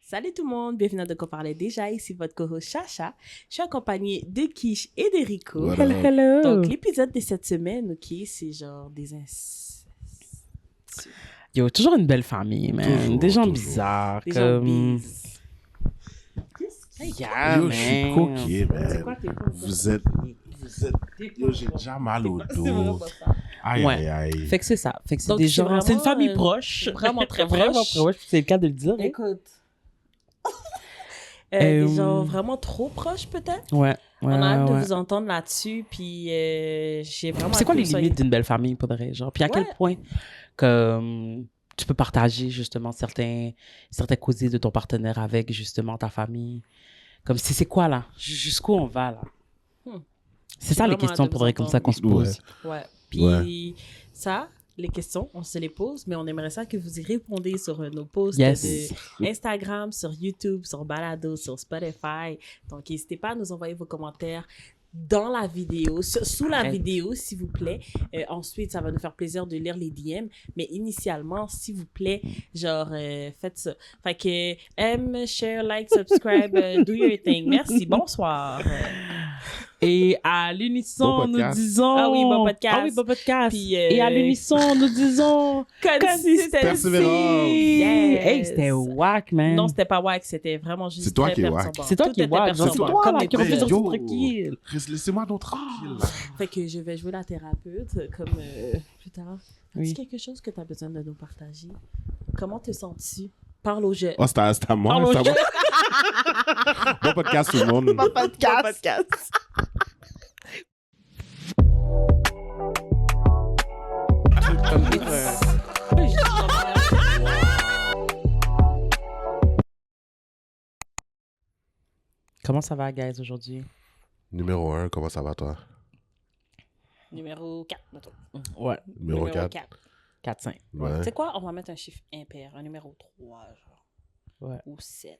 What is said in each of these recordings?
Salut tout le monde, bienvenue dans De quoi parler déjà, ici votre co-host Chacha. Je suis accompagnée de Kish et d'Erico. Voilà. Hello. Donc l'épisode de cette semaine, ok, c'est genre des Yo, toujours une belle famille, man. Toujours, des gens toujours. bizarres. des gens comme... biz. Yeah, Yo, je suis man. coquet, man. C'est quoi tes points? Vous êtes... Yo, j'ai déjà mal au C'est vraiment dos. ça. Aïe, Ouais. aïe, aïe. Fait que c'est ça. Fait que c'est Donc, des c'est gens... vraiment, C'est une famille proche. vraiment très Vraiment proche. proche. C'est le cas de le dire. hein. Écoute. Euh, Des gens vraiment trop proches peut-être. Ouais. On a hâte de ouais. vous entendre là-dessus, puis j'ai vraiment... C'est quoi hâte les que vous soyez- limites d'une belle famille, pour de vrai? Genre, puis à quel Ouais. point que tu peux partager justement certains causés de ton partenaire avec justement ta famille? Comme c'est quoi là? Jusqu'où on va là? C'est ça les vraiment questions hâte de pour vous vrai comme ça entendre. qu'on se pose. Ouais. Puis Ouais. ça, les questions, on se les pose, mais on aimerait ça que vous y répondiez sur nos posts Yes. de Instagram, sur YouTube, sur Balado, sur Spotify. Donc, n'hésitez pas à nous envoyer vos commentaires dans la vidéo, sous la Arrête. vidéo, s'il vous plaît. Ensuite, ça va nous faire plaisir de lire les DM. Mais initialement, s'il vous plaît, genre, faites ça. Fait que, aime, share, like, subscribe, do your thing. Merci, bonsoir. Et à l'unisson, Bon nous podcast. disons... Ah oui, bon podcast. Ah oui, bon podcast. Puis, Et à l'unisson, nous disons... Consistency. Persévérance. Yes. Hey, c'était whack, man. Non, c'était pas wack, c'était vraiment juste C'est toi très qui es wack. perturbant. C'est toi Tout qui es était wack. Genre, c'est perturbant, toi comme là les qui refuse de deux. rester tranquille. Laissez-moi donc tranquille, là. Fait que je vais jouer la thérapeute comme plus tard. Oui. As-tu quelque chose que tu as besoin de nous partager? Comment te sens-tu? Parle aux jeunes. Oh, c'est à moi. Parle aux c'est à moi. Bon podcast, tout le monde. podcast. Comment ça va, guys, aujourd'hui? Numéro 1, comment ça va, toi? Numéro 4, mettons. Ouais, Numéro 4. 4. 4-5. Ouais. Tu sais quoi? On va mettre un chiffre impair, un numéro 3, genre. Ouais, Ou 7.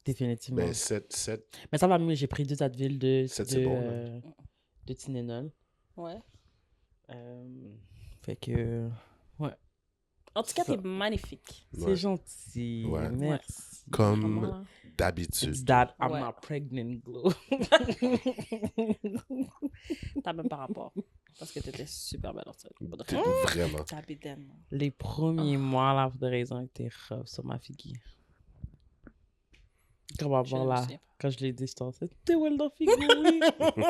définitivement. Ben, 7. Mais ça va mieux, j'ai pris 2 Advil Sept, c'est bon, là. de Tylenol. Ouais. Fait que... En tout cas, Ça. t'es magnifique. C'est Ouais. gentil. Ouais. Merci. Comme Vraiment. d'habitude. It's that I'm Ouais. not pregnant glow. T'as même pas rapport. Parce que t'étais super belle en fait. T'es vraiment. T'as bédaine. Les premiers mois, là, pour des raisons, étaient rough sur ma figure. Comment voir là, sais. quand je l'ai dit, je t'en sais, t'es well dans figure, oui.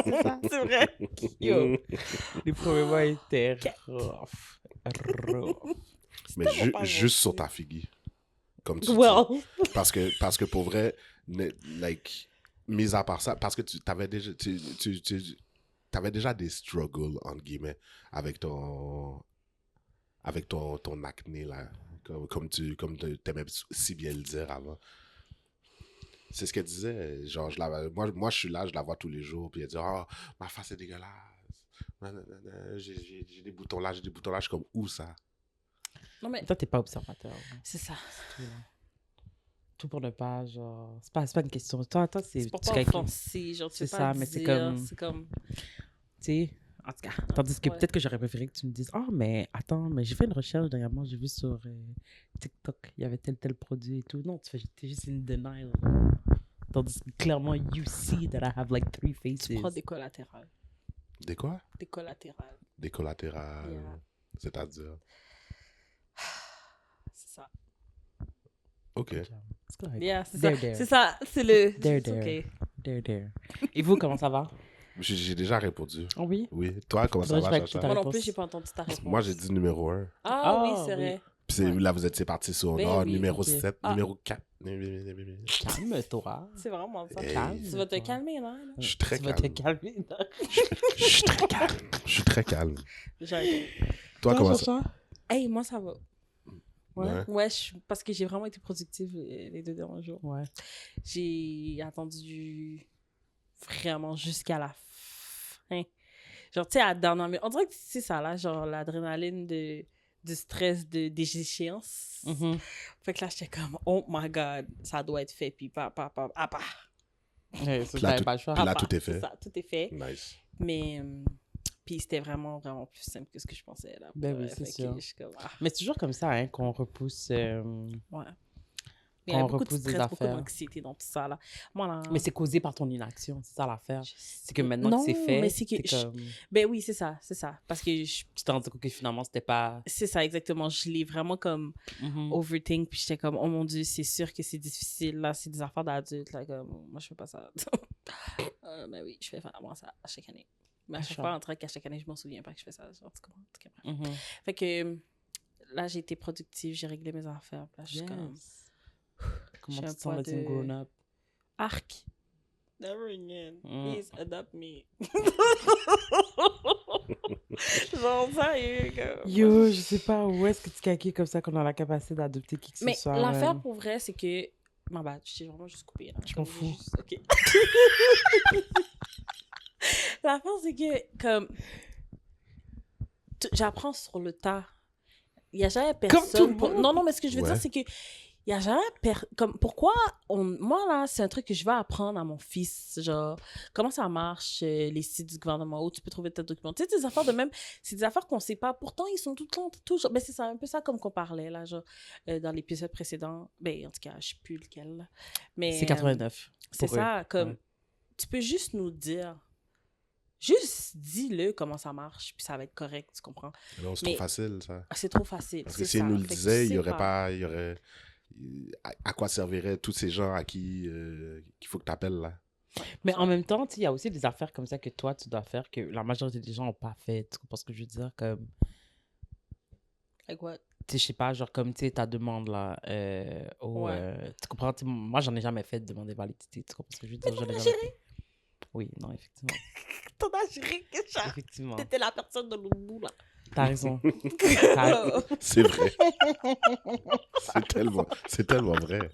C'est ça, c'est vrai. Yo, les premiers mois étaient rough. Mais juste sur ta figure. Comme tu Well. dis. Parce que pour vrai, like, mis à part ça, parce que tu avais déjà, t'avais déjà des struggles, entre guillemets, avec ton acné, là. Comme t'aimais si bien le dire avant. C'est ce qu'elle disait. Genre, moi, je suis là, je la vois tous les jours, puis elle dit, oh, ma face est dégueulasse. Nanana, j'ai des boutons là, j'ai des boutons là. Je suis comme, où ça? Non, mais Toi, t'es pas observateur. c'est ça. Tout, là. Tout pour ne pas, genre... C'est pas une question. Toi, C'est pour tu pas calcules. offenser. Genre, tu C'est sais ça, pas mais c'est dire, comme- C'est comme... Tu sais, en tout cas. Tandis que Ouais. peut-être que j'aurais préféré que tu me dises, oh, mais attends, mais j'ai fait une recherche dernièrement, j'ai vu sur TikTok, il y avait tel produit et tout. Non, t'es juste in denial. Tandis que clairement, you see that I have like 3 faces. Tu prends des collatérales. Des quoi? Des collatérales. Des collatérales. Yeah. C'est-à-dire. C'est ça. OK. C'est correct. Yeah, c'est There, ça. there. C'est ça. C'est le... There, c'est there. OK. There. Et vous, comment ça va? J'ai déjà répondu. Oh oui? Oui. Toi, comment ça Faudrait va, que je fasse Chacha? Moi non réponse. plus, j'ai pas entendu ta réponse. Moi, j'ai dit numéro 1. Ah oui, Ah, c'est oui. vrai. Puis là, vous êtes parti sur Ben oui, numéro ok. 7, Ah. numéro 4. Calme-toi. C'est vraiment ça. Hey. Tu vas te calmer, là. Je suis très Tu vas te calme. calmer. là. Je suis très calme. Je suis très calme. J'ai- Toi, comment ça? Hey, moi, ça va. Ouais. Ouais, parce que j'ai vraiment été productive les 2 derniers jours. Ouais. J'ai attendu vraiment jusqu'à la fin. Genre, tu sais, à la dernière minute. On dirait que c'est ça, là, genre l'adrénaline du stress des échéances. Mhm. Fait que là, j'étais comme, oh my God, ça doit être fait. Puis, Ouais, ça, Puis là, t'avais tout- pas le choix. puis là, tout est fait. C'est ça, tout est fait. Nice. Mais, puis c'était vraiment, vraiment plus simple que ce que je pensais, là. Ben Pour oui, vrai. c'est Fait que sûr. je suis comme, ah, Mais c'est toujours comme ça, hein, qu'on repousse. ouais. Il y a Qu'on beaucoup de repousse des stress, beaucoup affaires. d'anxiété dans tout ça, là. Moi, là... Mais c'est causé par ton inaction, c'est ça l'affaire. C'est que maintenant Non, que c'est fait, mais c'est que... c'est comme... Ben oui, c'est ça. Parce que Tu t'es rendu compte que finalement, c'était pas... c'est ça, exactement. Je l'ai vraiment comme overthink, puis j'étais comme, oh mon Dieu, c'est sûr que c'est difficile, là, c'est des affaires d'adultes, là, comme, moi, je fais pas ça. Ben oui, je fais vraiment ça à chaque année. Mais à chaque fois, en train qu'à chaque année, je m'en souviens pas que je fais ça, genre, tu comprends? En tout cas, bref. Fait que, là, j'ai été productive, j'ai réglé mes affaires, puis là, je suis comme... Comment j'ai tu un te poids sens, de- grown up? Arc. Never again. Please adopt me. Genre, sérieux, comme... Yo, je sais pas où est-ce que tu caquais comme ça qu'on a la capacité d'adopter qui que ce Mais soit. l'affaire, pour vrai, c'est que... Ma bad, je t'ai vraiment juste coupé, là. Je Comme m'en fous. juste- OK. L'affaire, c'est que, comme... J'apprends sur le tas. Il n'y a jamais personne... tout le monde. Non, non, mais ce que je veux Ouais. dire, c'est que... Il n'y a jamais... Comme, pourquoi moi, là, c'est un truc que je vais apprendre à mon fils. Genre, comment ça marche, les sites du gouvernement, où tu peux trouver tes documents. Tu sais, des affaires de même... C'est des affaires qu'on ne sait pas. Pourtant, ils sont tout le temps... Toujours... Ben, c'est ça, un peu ça comme qu'on parlait, là, genre, dans l'épisode précédent. Ben, en tout cas, je ne sais plus lequel, là. Mais, C'est 89. c'est pour eux. ça, comme... Ouais. Tu peux juste nous dire... Juste dis-le comment ça marche, puis ça va être correct, tu comprends? Non, c'est Mais- trop facile, ça. C'est trop facile. Parce que c'est si ça. elle nous le Fait que tu disait, il sais y aurait pas... Il y aurait... À quoi serviraient tous ces gens à qui qu'il faut que tu appelles, là? Mais en même temps, tu sais, il y a aussi des affaires comme ça que toi, tu dois faire que la majorité des gens n'ont pas fait. Tu comprends ce que je veux dire? Comme, Like what? tu sais, je sais pas, genre comme, tu sais, ta demande, là, Ouais. tu comprends? Tu sais, moi, j'en ai jamais fait de demander validité. Tu comprends ce que je veux dire? Mais J'en ai t'en as jamais géré. fait. Oui, non, effectivement. T'en as géré que ça. Effectivement. T'étais la personne de l'autre bout, là. T'as raison. T'as- C'est vrai. C'est tellement vrai.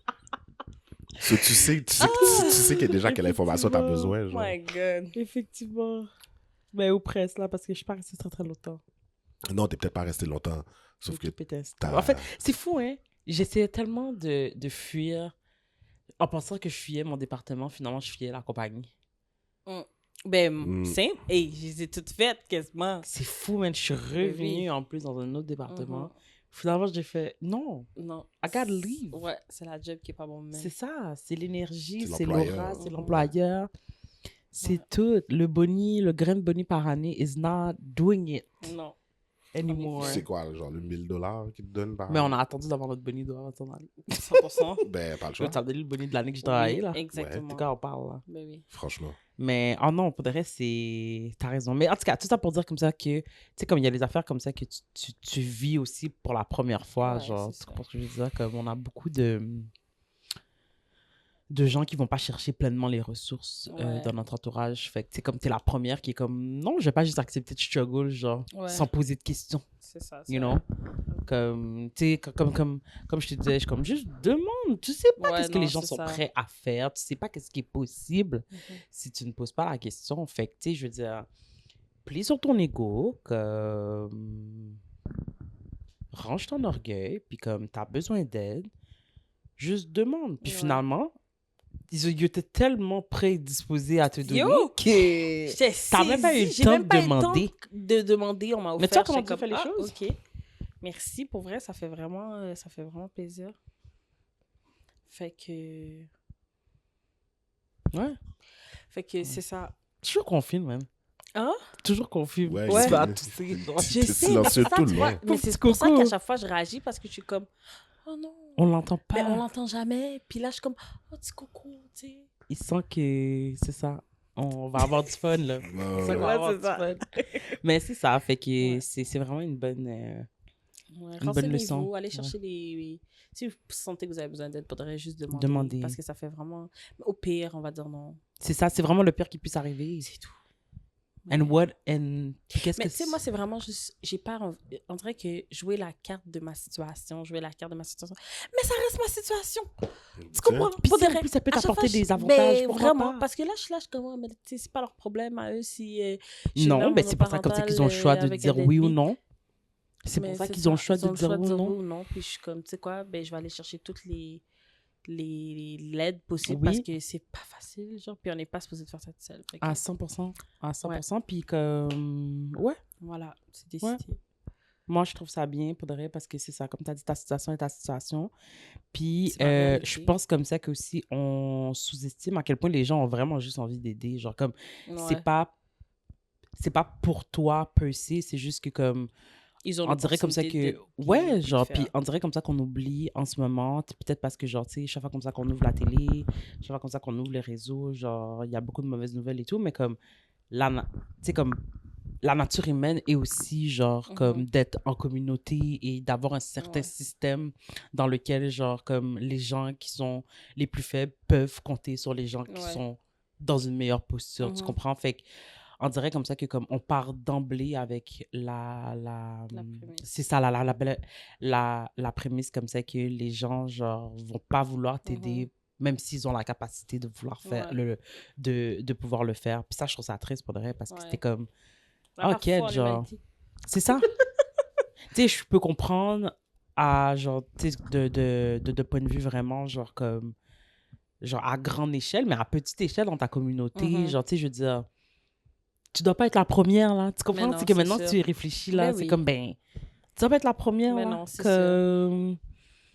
So, tu sais qu'il y a déjà quelle information tu as besoin, Oh genre. my God. Effectivement. Mais ou presque, là, parce que je suis pas restée très, très longtemps. Non, t'es peut-être pas resté longtemps. Sauf que t'as- En fait, c'est fou, hein? J'essayais tellement de fuir. En pensant que je fuyais mon département, finalement, je fuyais la compagnie. Ben, simple. Hey, je les ai toutes faites, quasiment. C'est fou, man. Je suis revenue en plus dans un autre département. Finalement, j'ai fait non, Non. I gotta leave. Ouais, c'est la job qui est pas bonne, même. C'est ça. C'est l'énergie, C'est c'est l'employeur. l'aura, c'est l'employeur. C'est tout. Le boni, le grain de boni par année is not doing it Non. anymore. c'est quoi, genre le $1000 qu'ils te donnent par Mais on a attendu d'avoir notre boni avant de aller. 100%. Ben, pas le Je choix. vais te donner le boni de l'année que j'ai travaillé, là. Exactement. En tout cas, on parle, là. Ben oui. Franchement. Mais, oh non, pour de vrai, c'est... T'as raison. Mais en tout cas, tout ça pour dire comme ça que, tu sais, comme il y a des affaires comme ça que tu vis aussi pour la première fois, Ouais, genre, c'est tu ça. comprends ce que je veux dire? Comme on a beaucoup de gens qui vont pas chercher pleinement les ressources Ouais. dans notre entourage. Fait que, tu sais, comme t'es la première qui est comme, non, je vais pas juste accepter de struggle, genre, Ouais. sans poser de questions, C'est ça. you know? Comme, tu sais, comme je te disais, je suis comme, juste demande. Tu sais pas Ouais, qu'est-ce que les non, gens c'est sont ça. prêts à faire. Tu sais pas qu'est-ce qui est possible si tu ne poses pas la question. Fait que, tu sais, je veux dire, plie sur ton ego, comme, range ton orgueil, puis comme, t'as besoin d'aide, juste demande. Puis Ouais. finalement, ils étaient tellement prédisposés à te donner Yo! que T'as même pas eu le temps de demander. De demander, on m'a offert. Mais tu vois comment j'étais tu fais les comme, choses? OK. Merci, pour vrai, ça fait vraiment plaisir. Fait que... Ouais. Fait que c'est ça. Toujours confine, même. Hein? Toujours confine. Ouais, Tu je- vas tousser, genre. Je T'es sais, silencieux mais ça, tout le tu vois, long. mais c'est Petit pour ça coco. qu'à chaque fois, je réagis parce que je suis comme, oh non. On l'entend pas. Mais on l'entend jamais. Puis là, je suis comme, oh, petit coco, tu sais. Il sent que c'est ça. On va avoir du fun, là. C'est ça qu'on va Ouais, avoir c'est du ça. fun. Mais c'est ça, fait que Ouais. c'est vraiment une bonne... Ouais, bonne renseignez-vous, leçon. allez chercher les... Si vous sentez que vous avez besoin d'aide, faudrait juste demander. Demander. Parce que ça fait vraiment... Au pire, on va dire non. C'est ça, c'est vraiment le pire qui puisse arriver. C'est tout. And what... And... Puis qu'est-ce Mais que tu sais, moi, c'est vraiment juste... J'ai pas envie... On dirait que jouer la carte de ma situation, Mais ça reste ma situation. Tu comprends? Puis Pour si des en plus, ça peut à chaque t'apporter fois, des avantages, ben, pourquoi vraiment, pas? parce que là, je suis comme, ouais, mais tu sais, c'est pas leur problème à eux si... je suis Non, mère ben c'est pour ça comme ça qu'ils ont le choix de monoparentale, dire avec un oui ou deadbeat. non. C'est pour Mais ça c'est qu'ils ont le choix ils ont de dire oui ou non. Puis je suis comme, tu sais quoi, ben, je vais aller chercher toutes les l'aide possible Oui. parce que c'est pas facile, genre, puis on n'est pas supposé de faire ça tout seul. Fait que, À 100%. À 100%. Puis comme... Ouais. voilà, c'est décidé. Moi, je trouve ça bien, pour de vrai, parce que c'est ça, comme tu as dit, ta situation est ta situation. Puis, C'est la réalité. je pense comme ça qu'aussi, on sous-estime à quel point les gens ont vraiment juste envie d'aider. Genre, comme, Ouais. c'est pas pour toi, per se, c'est juste que, comme, Ils ont on dirait comme ça l'opportunité que... de Ouais, payer, genre, de puis faire. on dirait comme ça qu'on oublie en ce moment. Peut-être parce que, genre, tu sais, chaque fois comme ça qu'on ouvre la télé, chaque fois comme ça qu'on ouvre les réseaux, genre, il y a beaucoup de mauvaises nouvelles et tout, mais comme, tu sais, comme, la nature humaine est aussi, genre, comme, d'être en communauté et d'avoir un certain Ouais. système dans lequel, genre, comme, les gens qui sont les plus faibles peuvent compter sur les gens qui Ouais. sont dans une meilleure posture, tu comprends? Fait que, on dirait comme ça que comme on part d'emblée avec La prémisse. c'est ça la prémisse comme ça que les gens genre vont pas vouloir t'aider même s'ils ont la capacité de vouloir faire Ouais. de pouvoir le faire. Puis ça je trouve ça triste pour de vrai parce que Ouais. c'était comme On a ok foi en genre l'humanité. c'est ça. Tu sais je peux comprendre à genre tu sais de point de vue vraiment genre comme genre à grande échelle mais à petite échelle dans ta communauté genre tu sais je veux dire tu dois pas être la première, là. Tu comprends? Mais non, C'est que c'est maintenant sûr. que tu y réfléchis, là, Ben c'est oui. comme, ben, tu dois pas être la première, Mais là, non, c'est que...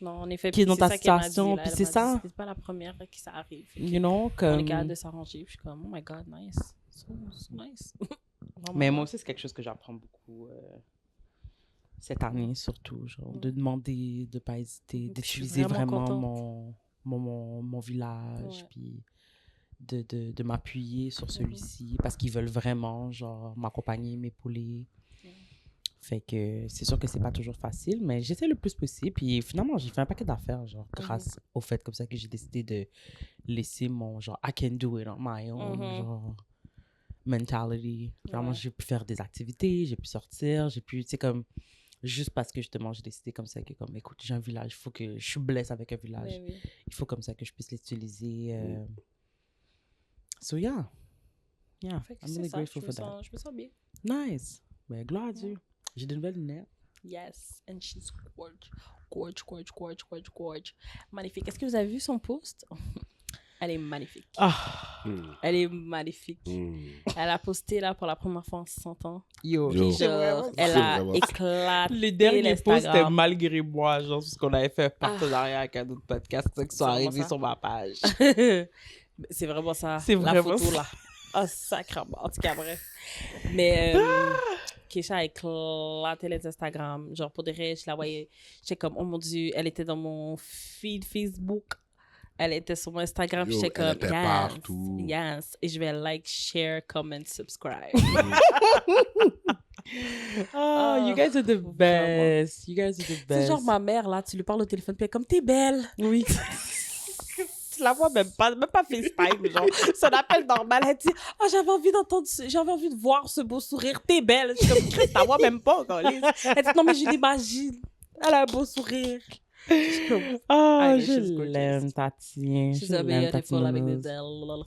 Non, en effet, qui est puis dans c'est ta ça qu'elle m'a dit, situation, là. puis Elle c'est m'a dit, ça, c'est pas la première à qui ça arrive. Fait que you know, on est comme... capable de s'arranger. Puis je suis comme, oh my God, nice. So nice. Vraiment, Mais là. moi aussi, c'est quelque chose que j'apprends beaucoup cette année, surtout, genre, de demander, de pas hésiter, Puis je suis d'utiliser vraiment vraiment contente. mon village, Ouais. puis de m'appuyer sur celui-ci, parce qu'ils veulent vraiment, genre, m'accompagner, m'épauler. Fait que c'est sûr que c'est pas toujours facile, mais j'essaie le plus possible. Puis finalement, j'ai fait un paquet d'affaires, genre, grâce au fait comme ça que j'ai décidé de laisser mon, genre, I can do it on my own, genre, mentality. Vraiment, Ouais. j'ai pu faire des activités, j'ai pu sortir, j'ai pu, tu sais, comme, juste parce que justement, j'ai décidé comme ça que, comme, écoute, j'ai un village, il faut que je suis blessée avec un village. Mais oui. Il faut comme ça que je puisse l'utiliser. So, yeah. Yeah, Fait que I'm c'est really ça, grateful for that. je me sens bien. Nice. Ben, gloire à Dieu. J'ai de nouvelles lunettes. Yes, and she's gorge. Gorge. Magnifique. Est-ce que vous avez vu son post? Elle est magnifique. Ah, Elle est magnifique. Hmm. Elle a posté là pour la première fois en 60 ans. yo. Yo. Puis genre, elle c'est a vraiment- éclaté Le dernier post, c'était l'Instagram. malgré moi, genre, parce qu'on avait fait un partenariat avec un autre podcast, c'est ça qui sont C'est vraiment arrivés ça. sur ma page. C'est vraiment ça. C'est la vraiment photo ça. là. Ah, sacrément. En tout cas, bref. Mais Keisha a éclaté les Instagram. Genre, pour de vrai, je la voyais. J'étais comme, oh mon Dieu, elle était dans mon feed Facebook. Elle était sur mon Instagram. Yo, J'étais elle comme, était yes, partout. yes. Et je vais like, share, comment, subscribe. Oh, you guys are the vraiment. best. You guys are the C'est best. genre ma mère, là, tu lui parles au téléphone, puis elle est comme, t'es belle. Oui. Tu la vois même pas FaceTime, genre. Son appel normal, elle dit, oh, j'avais envie de voir ce beau sourire, t'es belle. Je suis comme, Chris, t'as vois même pas, câlisse. Elle dit, non, mais je l'imagine. Elle a un beau sourire. Je suis comme, Oh, I know je she's gorgeous. l'aime, Tati. she's Je a l'aime, Tati beautiful, avec Nounouz. des ailes.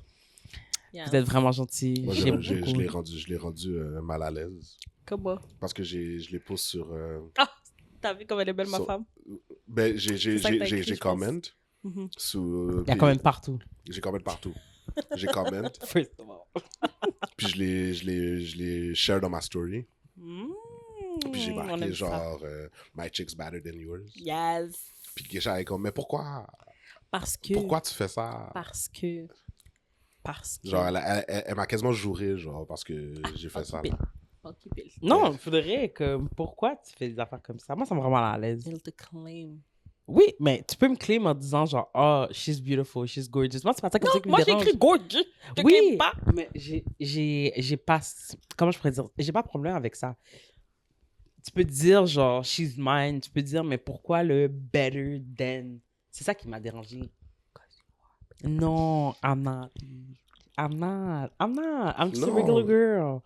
Yeah. Vous êtes vraiment gentil. Moi, J'aime je beaucoup. l'ai rendu mal à l'aise. Comment? Parce que je les pose sur... Ah, t'as vu comme elle est belle, ma So- femme? Ben, C'est ça que t'as écrit, j'ai je pense. comment Mhm. sous... Il y a quand même partout. J'ai comment partout. J'ai comment, First of all. puis je les share dans ma story. Puis j'ai on marqué aime ça. genre My chick's better than yours. Yes. Puis Keisha est comme, mais pourquoi Parce tu fais ça? Parce que. Genre, elle m'a quasiment juré, genre, parce que j'ai fait ça. Occupé. Là. Occupé. Non, il faudrait que... Pourquoi tu fais des affaires comme ça? Moi, ça me rend mal à l'aise. Il te claim. Oui, mais tu peux me claim en disant genre, oh, she's beautiful, she's gorgeous. Moi, c'est pas ça comme ça qui me Moi, j'ai dérange. écrit gorgeous. Je Oui, claim pas. mais j'ai pas... Comment je pourrais dire? J'ai pas de problème avec ça. Tu peux dire genre, she's mine. Tu peux dire, mais pourquoi le better than? C'est ça qui m'a dérangé. Non, I'm not. I'm just a Non. regular girl.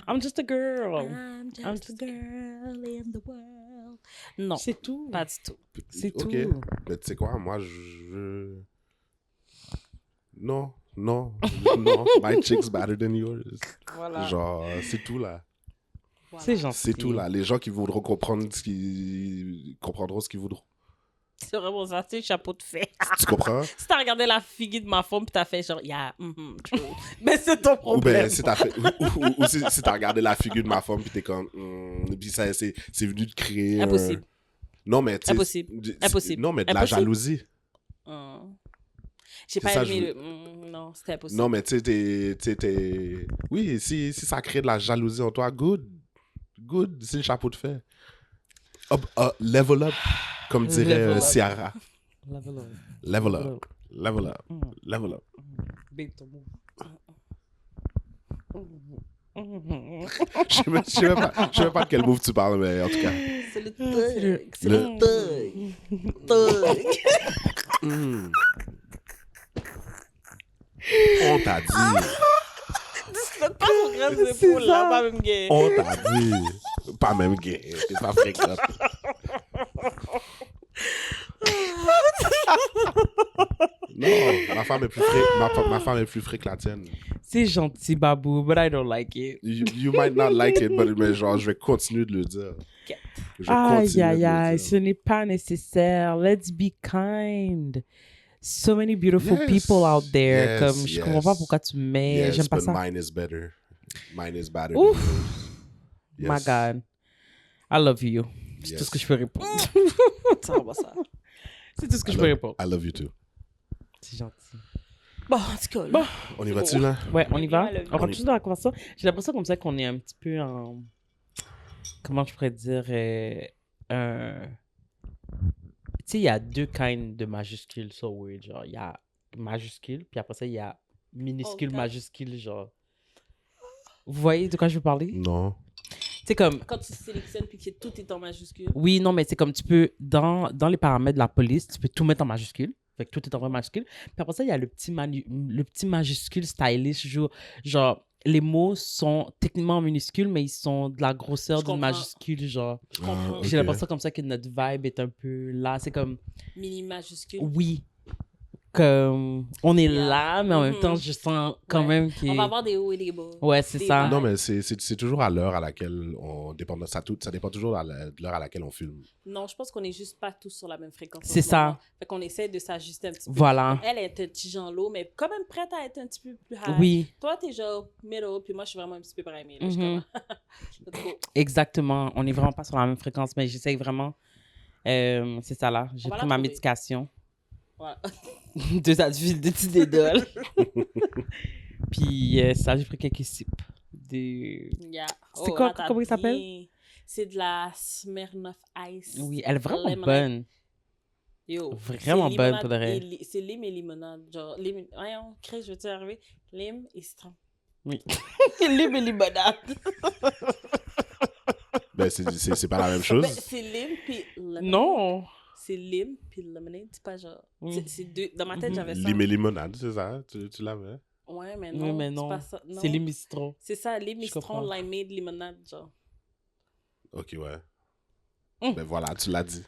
I'm just a girl. I'm I'm just a girl in the world. Non, C'est tout. pas du tout. C'est Ok. tout. Mais tu sais quoi, moi, Non. My chick's better than yours. Voilà. Genre, c'est tout, là. C'est gentil. C'est tout, là. Les gens qui voudront comprendre comprendront ce qu'ils voudront. C'est vraiment ça, c'est le chapeau de fait. Tu comprends? Si t'as regardé la figure de ma femme, puis t'as fait genre, yeah, true. Mais c'est ton Ou problème. ben, si t'as fait, ou si t'as regardé la figure de ma femme, puis t'es comme, puis ça, c'est venu de créer. Impossible. Non, mais tu sais, Impossible. Impossible. Non, mais de la Impossible. jalousie. J'ai C'est pas ça, aimé non, c'était impossible. Non, mais tu sais, t'es. Oui, si ça crée de la jalousie en toi, good. Good, c'est le chapeau de fait. Level up, comme dirait Level up. Ciara. Level up. Level up. Level up. Level up. Babe, ton move. Je sais même pas de quel move tu parles, mais en tout cas. C'est le thug. C'est Le- le thug. Hmm. On t'a dit. C'est pas son grand épaule là, pas même gay. On t'a dit. Pas même gay. T'es pas fréquente. Non, ma femme est plus frais que la tienne. C'est gentil, Babou, but I don't like it. You might not like it, mais genre, je vais continuer de le dire. Je vais Aïe, continuer aïe, de le aïe, dire. ce n'est pas nécessaire. Let's be kind. So many beautiful Yes, people out there. yes, Comme, je comprends pas yes. pourquoi tu mets. Yes, J'aime pas but ça. mine is better. Mine is better. Ouf. than yours. My Yes. God. I love you. C'est Yes. tout ce que je peux répondre. Ça va, ça. C'est tout ce que I je peux love- répondre. I love you too. C'est gentil. Bon, en tout cas, là. Bon. On y va-tu, là? Ouais, on y va. I love you. On continue dans la conversation. J'ai l'impression comme ça qu'on est un petit peu en... Comment je pourrais dire? Tu sais, il y a deux kinds de majuscules, so weird. Genre, il y a majuscule, puis après ça, il y a minuscule, Ok. majuscule, genre... Vous voyez de quoi je veux parler? Non. C'est comme... Quand tu sélectionnes puis que tout est en majuscule. Oui, non, mais c'est comme tu peux, dans les paramètres de la police, tu peux tout mettre en majuscule. Fait que tout est en vrai majuscule. Puis après ça, il y a le petit majuscule stylish. Genre, les mots sont techniquement en minuscule, mais ils sont de la grosseur Je d'une comprends. majuscule. Genre, Je comprends. ok. j'ai l'impression comme ça que notre vibe est un peu là. C'est comme, Mini majuscule. oui, comme on est Yeah. là, mais en même Mhm. temps, je sens quand Ouais. même que. On va avoir des hauts et des bas. Ouais, c'est Des ça. vibes. Non, mais c'est toujours à l'heure à laquelle on dépend de ça. Ça dépend toujours de l'heure à laquelle on filme. Non, je pense qu'on est juste pas tous sur la même fréquence. en C'est ce ça. moment. Fait qu'on essaie de s'ajuster un petit peu. Voilà. Elle est un petit genre low, mais quand même prête à être un petit peu plus high. Oui, Toi, t'es genre middle, puis moi, je suis vraiment un petit peu primée. Là. Je suis Mhm. comme, let's go. exactement. On n'est vraiment pas sur la même fréquence, mais j'essaye vraiment. C'est ça là. J'ai On va pris la ma trouver. médication. Ouais. Deux adultes, deux petites idoles. Puis ça, j'ai pris quelques sips. Yeah. C'est quoi, là, t'as comment il s'appelle? bien- C'est de la Smirnoff Ice. Oui, elle est vraiment Lemonade. bonne. Yo, Vraiment c'est bonne, limonade pour de vrai. C'est lime et limonade. Genre, lime... Voyons, Chris, je veux-tu arriver? Lime et citron. Oui. Lime et limonade. Ben, c'est pas la même chose. Ben, c'est lime puis lemonade. Non. C'est lime puis lemonade. C'est pas genre... Oui. C'est deux... Dans ma tête, j'avais ça. Lime et limonade, c'est ça? Tu l'avais? Ouais, mais Oui, non. mais c'est non. pas ça. Non. C'est lime et citron. C'est ça, lime et Je comprends. citron, limeade, limonade, genre. Ok, ouais. Mm. Ben voilà, tu l'as dit.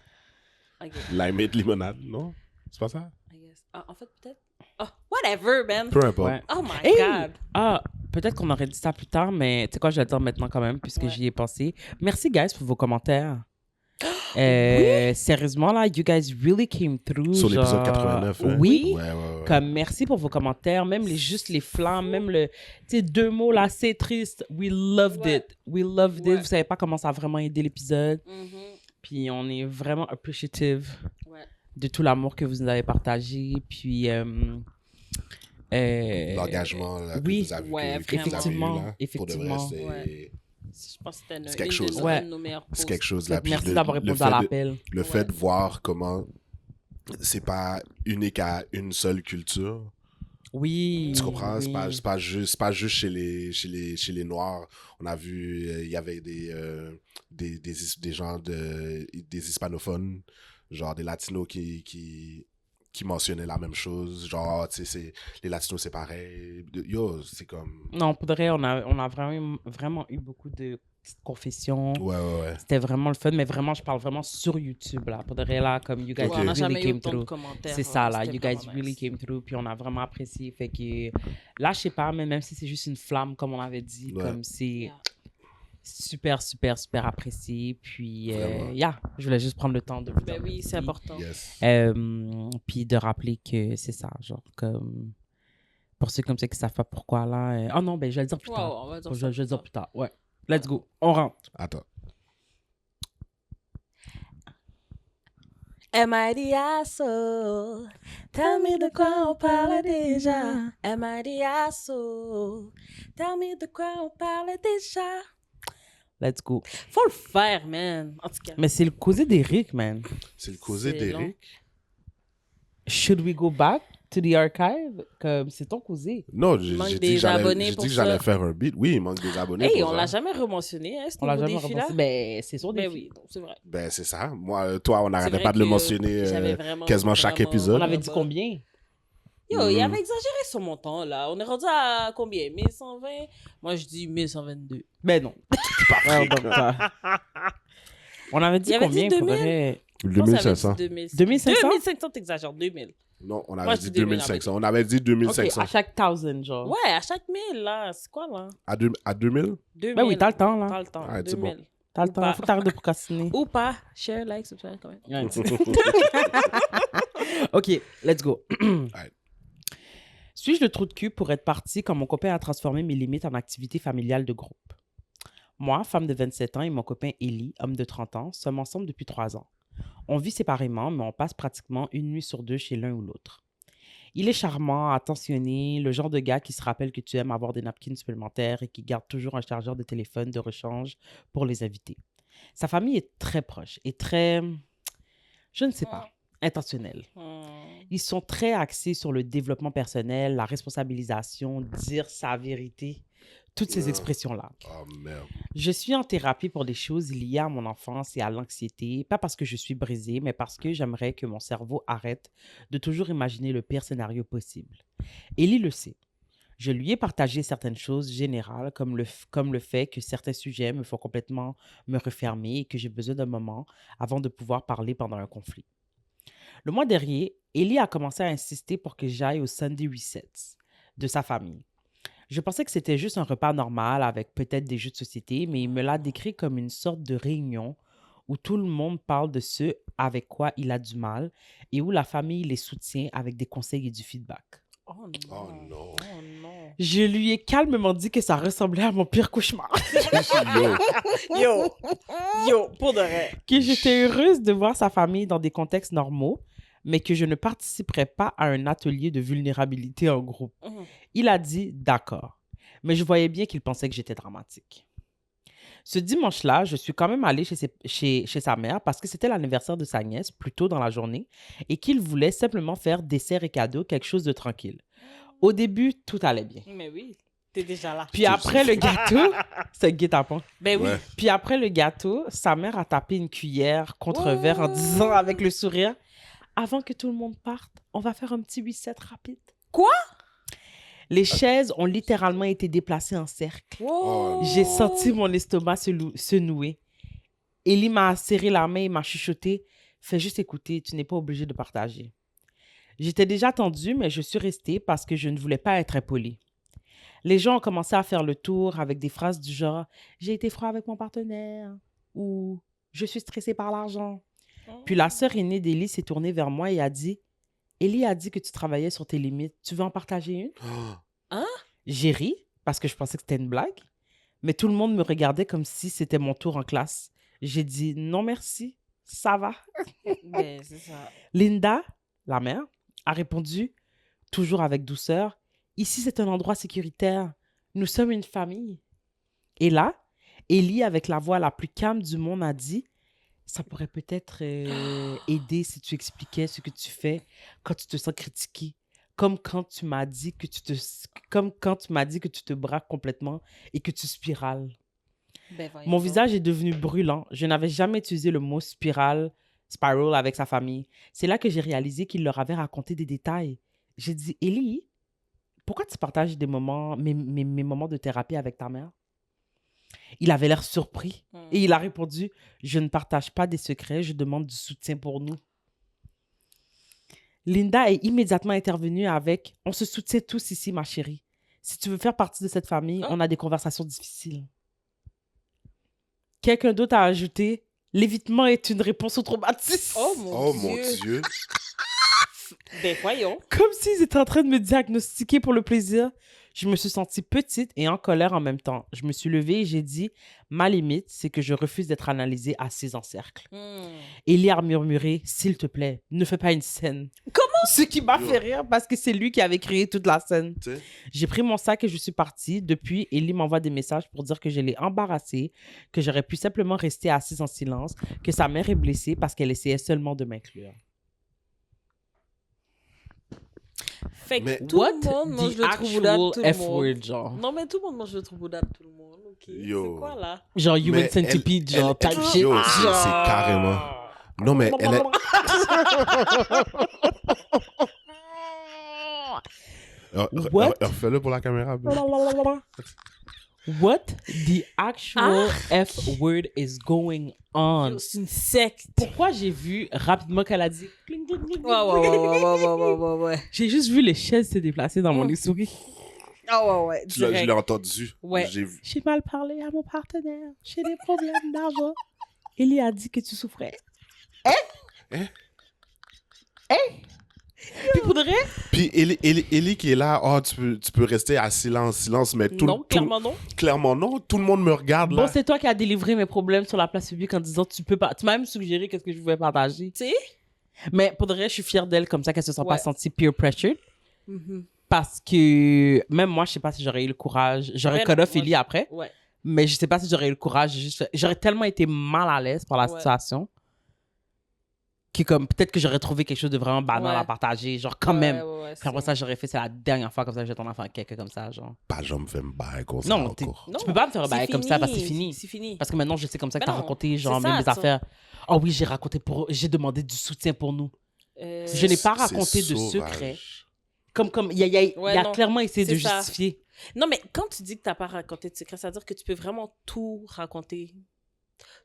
Ok, Limeade limonade, non? C'est pas ça? I guess. Ah, en fait, peut-être... Oh, whatever, man. Peu importe. Ouais. Oh my Hey! God. Ah, peut-être qu'on aurait dit ça plus tard, mais tu sais quoi, je vais le dire maintenant quand même, puisque Ouais. j'y ai pensé. Merci, guys, pour vos commentaires. Sérieusement, là, you guys really came through. Sur l'épisode genre- 89, hein? Oui. Ouais, ouais, ouais. Comme merci pour vos commentaires, même juste les flammes, même le, tu sais, 2 mots là, c'est triste. We loved Ouais. it. We loved Ouais. it. Vous savez pas comment ça a vraiment aidé l'épisode. Mhm. Puis on est vraiment appreciative Ouais. de tout l'amour que vous nous avez partagé. Puis L'engagement là, que oui. vous avez, Ouais, que vous avez eu, effectivement, là, effectivement. pour de vrai, Ouais. Je pense que c'était C'est quelque chose. Ouais. un de nos meilleurs c'est posts. quelque chose là. Puis merci le- d'avoir le répondu fait à de- l'appel. Le fait de voir comment c'est pas unique à une seule culture. Oui. Tu comprends? oui. C'est pas juste chez les Noirs. On a vu, il y avait des gens, des hispanophones, genre des Latinos qui mentionnaient la même chose. Genre, tu sais, les Latinos, c'est pareil. Yo, c'est comme... Non, pour de vrai, on a vraiment eu beaucoup de petites confessions. Ouais, ouais, ouais. C'était vraiment le fun, mais vraiment, je parle vraiment sur YouTube, là. Pour de vrai, là, comme you guys Ok. Ouais, on n'a really jamais eu came autant de through. commentaires. C'est ça, là. C'était You guys vraiment really nice. came through, puis on a vraiment apprécié. Fait que là, je sais pas, mais même si c'est juste une flamme, comme on avait dit, Ouais. comme c'est... Yeah. super, super, super apprécié. Puis, Vraiment. je voulais juste prendre le temps de vous Ben dire oui, c'est merci. important. Yes. Puis de rappeler que c'est ça, genre, comme... Pour ceux comme ça qui savent pas pourquoi, là... Oh non, ben je vais le dire plus Wow, tard. on va dire Je ça vais le plus dire tard. plus tard, ouais. Let's go, on rentre. Attends. Am I the asshole? Tell me de quoi on parle déjà. Am I the asshole? Tell me de quoi on parle déjà. Let's go. Faut le faire, man. En tout cas. Mais c'est le causé d'Éric, man. C'est le causé C'est long. d'Éric. Should we go back to the archive? Comme c'est ton causé. Non, manque j'ai des dit que j'allais, abonnés j'ai dit pour que j'allais ça. faire un beat. Oui, il manque des abonnés Hey, pour on ça. l'a jamais rementionné, hein, ce On l'a nouveau jamais défi-là. repensé. Ben, c'est son Ben défi. oui, c'est vrai. Ben, c'est ça. Moi, toi, on n'arrêtait vrai pas de le que mentionner j'avais vraiment, quasiment chaque vraiment- épisode. On avait dit Bah. combien? Yo, il avait exagéré son montant, là. On est rendu à combien? 1120? Moi, je dis 1122. Ben non. Ouais, on donne pas. On avait dit Il avait combien dit pour 2000? vrai? Je pense que ça avait 2500. dit 2500. 2500? 2500, t'exagères, 2000. Non, on Moi, avait je dit dis 2000 2500. On avait dit Ok, 2500. à chaque 1000, genre. Ouais, à chaque 1000, là. C'est quoi, là? À 2000? 2000. Ben oui, t'as le temps, T'as là. le temps. Ouais, c'est 2000. bon. T'as le Ou temps. pas. Faut que t'arrêtes de procrastiner. Ou pas. Share, like, subscribe, quand même. Ouais. Ok, let's go. Alright. Suis-je le trou de cul pour être parti quand mon copain a transformé mes limites en activité familiale de groupe? Moi, femme de 27 ans, et mon copain Ellie, homme de 30 ans, sommes ensemble depuis 3 ans. On vit séparément, mais on passe pratiquement une nuit sur deux chez l'un ou l'autre. Il est charmant, attentionné, le genre de gars qui se rappelle que tu aimes avoir des napkins supplémentaires et qui garde toujours un chargeur de téléphone de rechange pour les invités. Sa famille est très proche et très, je ne sais pas, intentionnelle. Ils sont très axés sur le développement personnel, la responsabilisation, dire sa vérité, toutes ces expressions-là. Oh, merde. Je suis en thérapie pour des choses liées à mon enfance et à l'anxiété, pas parce que je suis brisée, mais parce que j'aimerais que mon cerveau arrête de toujours imaginer le pire scénario possible. Ellie le sait. Je lui ai partagé certaines choses générales, comme le fait que certains sujets me font complètement me refermer et que j'ai besoin d'un moment avant de pouvoir parler pendant un conflit. Le mois dernier, Ellie a commencé à insister pour que j'aille au Sunday Resets de sa famille. Je pensais que c'était juste un repas normal avec peut-être des jeux de société, mais il me l'a décrit comme une sorte de réunion où tout le monde parle de ce avec quoi il a du mal et où la famille les soutient avec des conseils et du feedback. Oh non. Oh non. Oh non. Je lui ai calmement dit que ça ressemblait à mon pire cauchemar. Yo. Yo, pour de vrai. Que j'étais heureuse de voir sa famille dans des contextes normaux, mais que je ne participerais pas à un atelier de vulnérabilité en groupe. Il a dit d'accord, mais je voyais bien qu'il pensait que j'étais dramatique. Ce dimanche-là, je suis quand même allée chez sa mère parce que c'était l'anniversaire de sa nièce, plus tôt dans la journée, et qu'il voulait simplement faire dessert et cadeau, quelque chose de tranquille. Au début, tout allait bien. Mais oui, t'es déjà là. Puis après le gâteau, c'est guet-apens. Ben oui. Ouais. Puis après le gâteau, sa mère a tapé une cuillère contre un verre en disant avec le sourire « Avant que tout le monde parte, on va faire un petit reset rapide. » Quoi? Les chaises ont littéralement été déplacées en cercle. Wow. J'ai senti mon estomac se nouer. Ellie m'a serré la main et m'a chuchoté « Fais juste écouter, tu n'es pas obligé de partager. » J'étais déjà tendue, mais je suis restée parce que je ne voulais pas être impolie. Les gens ont commencé à faire le tour avec des phrases du genre « J'ai été froid avec mon partenaire » ou « Je suis stressée par l'argent ». Puis la sœur aînée d'Ellie s'est tournée vers moi et a dit « Ellie a dit que tu travaillais sur tes limites. Tu veux en partager une? » Hein? J'ai ri parce que je pensais que c'était une blague, mais tout le monde me regardait comme si c'était mon tour en classe. J'ai dit « Non, merci, ça va. » Ben, c'est ça. Linda, la mère, a répondu, toujours avec douceur, « Ici, c'est un endroit sécuritaire. Nous sommes une famille. » Et là, Ellie, avec la voix la plus calme du monde, a dit, « Ça pourrait peut-être aider si tu expliquais ce que tu fais quand tu te sens critiqué, comme quand tu m'as dit que tu te braques complètement et que tu spirales. » Ben, voyons Mon donc. visage est devenu brûlant. Je n'avais jamais utilisé le mot spiral avec sa famille. C'est là que j'ai réalisé qu'il leur avait raconté des détails. J'ai dit, Ellie, pourquoi tu partages mes moments de thérapie avec ta mère? Il avait l'air surpris et il a répondu, je ne partage pas des secrets, je demande du soutien pour nous. Linda est immédiatement intervenue avec, on se soutient tous ici, ma chérie. Si tu veux faire partie de cette famille, on a des conversations difficiles. Quelqu'un d'autre a ajouté « L'évitement est une réponse au traumatisme. Oh mon Oh Dieu. mon Dieu. Ben voyons. Comme s'ils étaient en train de me diagnostiquer pour le plaisir. Je me suis sentie petite et en colère en même temps. Je me suis levée et j'ai dit « Ma limite, c'est que je refuse d'être analysée assise en cercle. » Élie a murmuré « S'il te plaît, ne fais pas une scène. » Comment? Ce qui m'a fait rire parce que c'est lui qui avait créé toute la scène. Tu sais? J'ai pris mon sac et je suis partie. Depuis, Élie m'envoie des messages pour dire que je l'ai embarrassée, que j'aurais pu simplement rester assise en silence, que sa mère est blessée parce qu'elle essayait seulement de m'inclure. Fait que Mais- tout le monde mange le trouboudin de tout le monde. genre. Non, mais tout le monde mange le trouboudin de tout le monde. OK. Yo. C'est quoi, là? Genre Human Mais Centipede, elle- genre elle- type elle- shit. yo, c'est carrément... Non, mais elle est... What? Refais-le pour la caméra. bro. What the actual F word is going on? Yo, c'est une secte. Pourquoi j'ai vu rapidement qu'elle a dit cling, cling, cling, Ouais. J'ai juste vu les chaises se déplacer dans mon esprit. Ouais. Je l'ai entendu. Ouais. J'ai vu. J'ai mal parlé à mon partenaire. J'ai des problèmes d'argent. Ellie a dit que tu souffrais. Puis pour de vrai, Puis Ellie qui est là, oh, tu peux rester à silence, mais Non, clairement non. clairement non. Tout le monde me regarde bon, là. c'est toi qui as délivré mes problèmes sur la place publique en disant tu peux pas. Tu m'as même suggéré qu'est-ce que je pouvais partager. Tu sais? Mais pour de vrai, je suis fière d'elle comme ça qu'elle se soit pas Ouais. sentie peer pressured. Mhm. Parce que même moi, je sais pas si j'aurais eu le courage. J'aurais Ouais, cut off moi, Ellie après. Ouais. Mais je sais pas si j'aurais eu le courage. J'aurais tellement été mal à l'aise par la Ouais. situation que comme peut-être que j'aurais trouvé quelque chose de vraiment banal Ouais. à partager. Genre quand même. Ouais, Puis après c'est- ça, j'aurais fait, c'est la dernière fois comme ça, j'ai ton enfant quelqu'un comme ça, genre. Pas jamais fait me bailler comme ça Non, encore. Non, tu peux pas me faire c'est bailler comme ça parce que c'est fini. C'est fini. Parce que maintenant, je sais comme ça que Mais t'as non, raconté, genre, c'est même ça, les ça. affaires. Oh oui, j'ai demandé du soutien pour nous. Euh, Je n'ai pas C'est raconté de sauvage. secret. Comme il y Ouais, a non, clairement essayé de c'est ça. justifier. Non, mais quand tu dis que t'as pas raconté de secret, ça veut dire que tu peux vraiment tout raconter.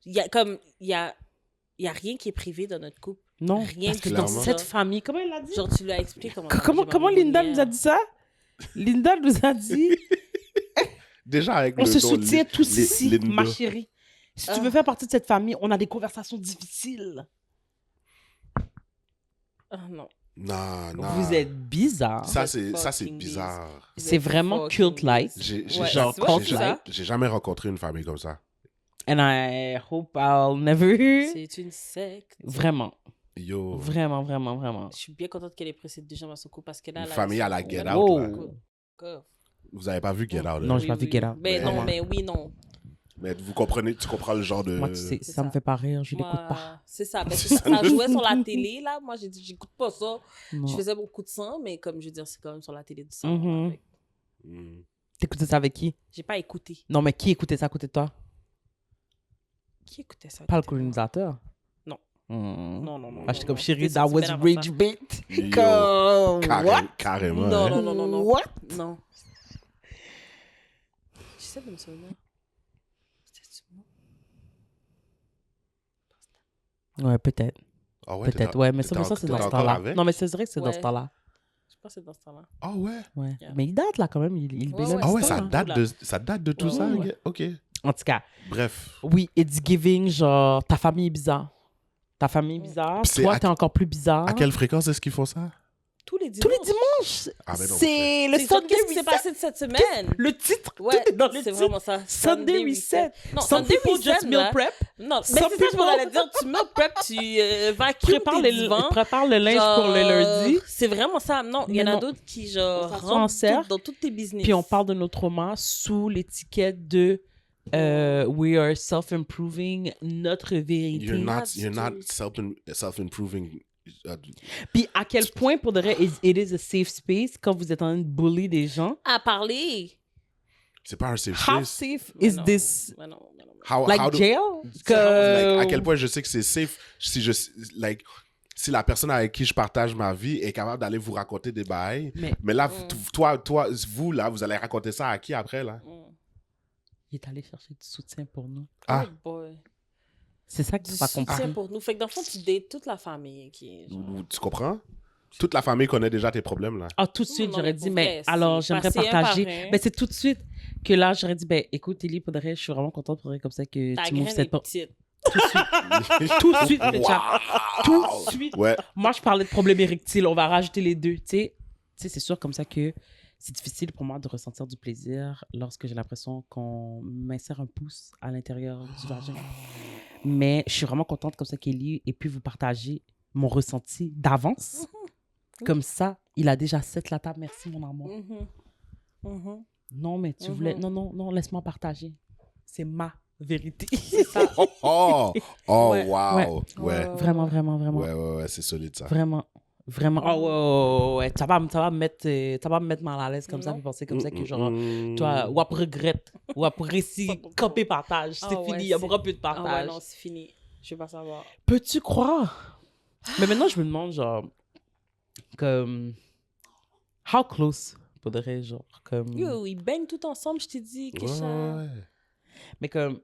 Il y a rien qui est privé dans notre couple. Non, Rien parce que du dans tout. cette famille, comment elle l'a dit? Genre, tu lui as expliqué comment... Comment Linda nous a dit ça? Linda nous a dit, Déjà avec on le se nom soutient tous ici, Linda. ma chérie. Si tu veux faire partie de cette famille, on a des conversations difficiles. Ah non. Non. Vous êtes bizarre. Ça, Vous c'est fucking bizarre. Vous C'est êtes vraiment fucking cult-like. J'ai Ouais, genre tu vois, cult c'est ça. j'ai jamais rencontré une famille comme ça. And I hope I'll never. C'est une secte. Vraiment. Yo. Oh. Vraiment. Je suis bien contente qu'elle ait précédé deux jambes à son cou parce que là... Une là, famille c'est- à la Get Ouais, Out, là. Go. Vous avez pas vu Get Out? Non, hein? j'ai pas vu Get Out. Mais non, Ouais. mais oui, non. Mais tu comprends le genre de... Moi, tu sais, C'est ça me ça. fait pas rire, je Moi, l'écoute pas. C'est ça. Ben, c'est ça. Ça jouait sur la télé, là. Moi, j'ai dit, j'écoute pas ça. Non. Je faisais beaucoup de sang, mais comme je veux dire, c'est quand même sur la télé du sang. Mhm. Fait que Hmm. T'écoutais ça avec qui? J'ai pas écouté. Non, mais qui écoutait ça à côté de toi? Qui écoutait ça? Pas le Écoutez-moi. colonisateur? Non. Hmm. Non. Ah, j'étais comme non. chérie, C'est that une was semaine avant rage ça. bait. Yo. Comme, what? Carrément. Non, hein. non. What? Non. J'essaie de me souvenir. C'était-tu moi? Ouais, peut-être. Ah ouais, Peut-être, ouais, mais ça, t'étais c'est dans t'étais ce encore temps-là. avec? Non, mais c'est vrai que c'est dans Ouais. ce temps-là. Je pense que c'est dans ce temps-là. Ah ouais? Ouais. Yeah. Mais il date là quand même, il Ouais, bélève ouais, Ah ouais, du ça temps, hein. date de tout Ouais, ça? ouais. gars? Ok. En tout cas, Bref. oui, it's giving, genre, ta famille est bizarre. Ta famille est bizarre. Puis c'est Toi, à- t'es encore plus bizarre. À quelle fréquence est-ce qu'ils font ça? Tous les dimanches. Tous les dimanches. Ah, mais non, C'est le C'est genre, Sunday qu'est-ce qui s'est Reset. passé de cette semaine? Le titre, Ouais, tout est dans le c'est titre. vraiment ça. Sunday Reset. Non, Some Sunday people just Reset, meal là. prep. Non, mais Some c'est ça que je people- voulais dire. Tu meal prep, tu vacuumes Prépare tes divans. prépare le linge pour le Genre, lundi. C'est vraiment ça. Non, il y en Mais a non. d'autres qui, genre, On s'assoit en rentrent cercle, dans toutes tes business. Puis on parle de nos traumas sous l'étiquette de We are self-improving, notre vérité. You're not du self-improving. Puis à quel point, pour de vrai, it is a safe space quand vous êtes en train de bully des gens. À parler. C'est pas un safe How space. safe Mais is non, this? mais non. How Like do- jail? Like, à quel point je sais que c'est safe si la personne avec qui je partage ma vie est capable d'aller vous raconter des bails. Mais là, vous, là, vous allez raconter ça à qui après, là? Il est allé chercher du soutien pour nous. Ah. Oh boy. C'est ça que Du tu pas soutien compris. pour nous. Fait que dans le fond, tu dates toute la famille qui est. genre- Tu comprends? Toute la famille connaît déjà tes problèmes, là. Ah, tout de suite, Non, j'aurais mais dit, pour mais vrai, alors, c'est j'aimerais passer un partager. par un. Mais c'est tout de suite. que là, j'aurais dit, ben, écoute, Ellie, pour de vrai, je suis vraiment contente pour de vrai, comme ça que Ta tu m'ouvres graine est cette porte. petite. Tout de suite, le chat. Tout de suite. Ouais. Moi, je parlais de problèmes érectiles. On va rajouter les deux. Tu sais, c'est sûr comme ça que c'est difficile pour moi de ressentir du plaisir lorsque j'ai l'impression qu'on m'insère un pouce à l'intérieur du vagin. Mais je suis vraiment contente comme ça qu'Ellie ait pu vous partager mon ressenti d'avance. Comme ça, il a déjà set la table. Merci, mon amour. Non, mais tu voulais... Non, laisse-moi partager. C'est ma vérité. C'est ça. Ouais. Wow. Ouais. Vraiment, vraiment, vraiment. Ouais, c'est solide, ça. Vraiment. Vraiment. Oh, ouais. Ça va me mettre mal à l'aise comme ça, puis penser comme ça que, genre, toi, ou après regrette, ou après récit, camper partage. C'est fini, il y a beaucoup plus de Ah ouais, partage. non, c'est fini. Je veux pas savoir. Peux-tu croire? Mais maintenant, je me demande, genre, comme, how close, faudrait, genre, comme, Yo, ils baignent tout ensemble, je t'ai dit, Kesha. Ouais. mais comme,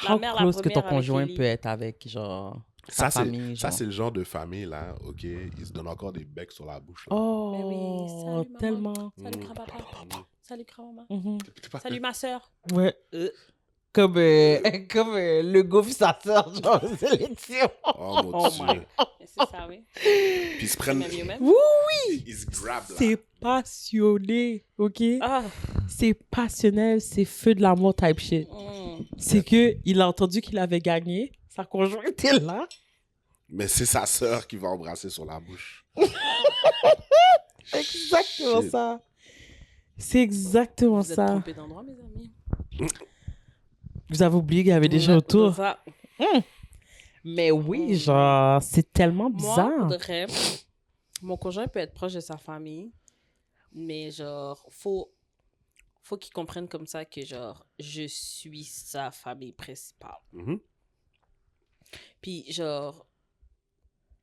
La how mère, la close que ton première avec conjoint Ellie. peut être avec, genre, sa famille, Ça, genre. c'est le genre de famille, là, OK, ils se donnent encore des becs sur la bouche, là. Oh, Mais oui, salut, maman. tellement. Salut, grand-papa. Salut, grand-maman. Mhm. Salut, ma soeur. Ouais. Comme le go puis sa sœur, genre, aux élections. Oh, mon Oh Dieu. my. C'est ça, oui. Puis ils se prennent... Même you même. Ils se grabent, là. C'est passionné, OK? Ah. C'est passionnel, c'est feu de l'amour type shit. C'est que il a entendu qu'il avait gagné, sa conjointe était là. Mais c'est sa sœur qui va embrasser sur la bouche. Exactement Shit. ça. C'est exactement Vous êtes ça. trompés d'endroit, mes amis. Vous avez oublié qu'il y avait des gens autour. Ça. Mais oui, genre, c'est tellement Moi, bizarre. pour de vrai, mon conjoint peut être proche de sa famille, mais genre, faut qu'il comprenne comme ça que genre, je suis sa famille principale. Mhm. Puis genre,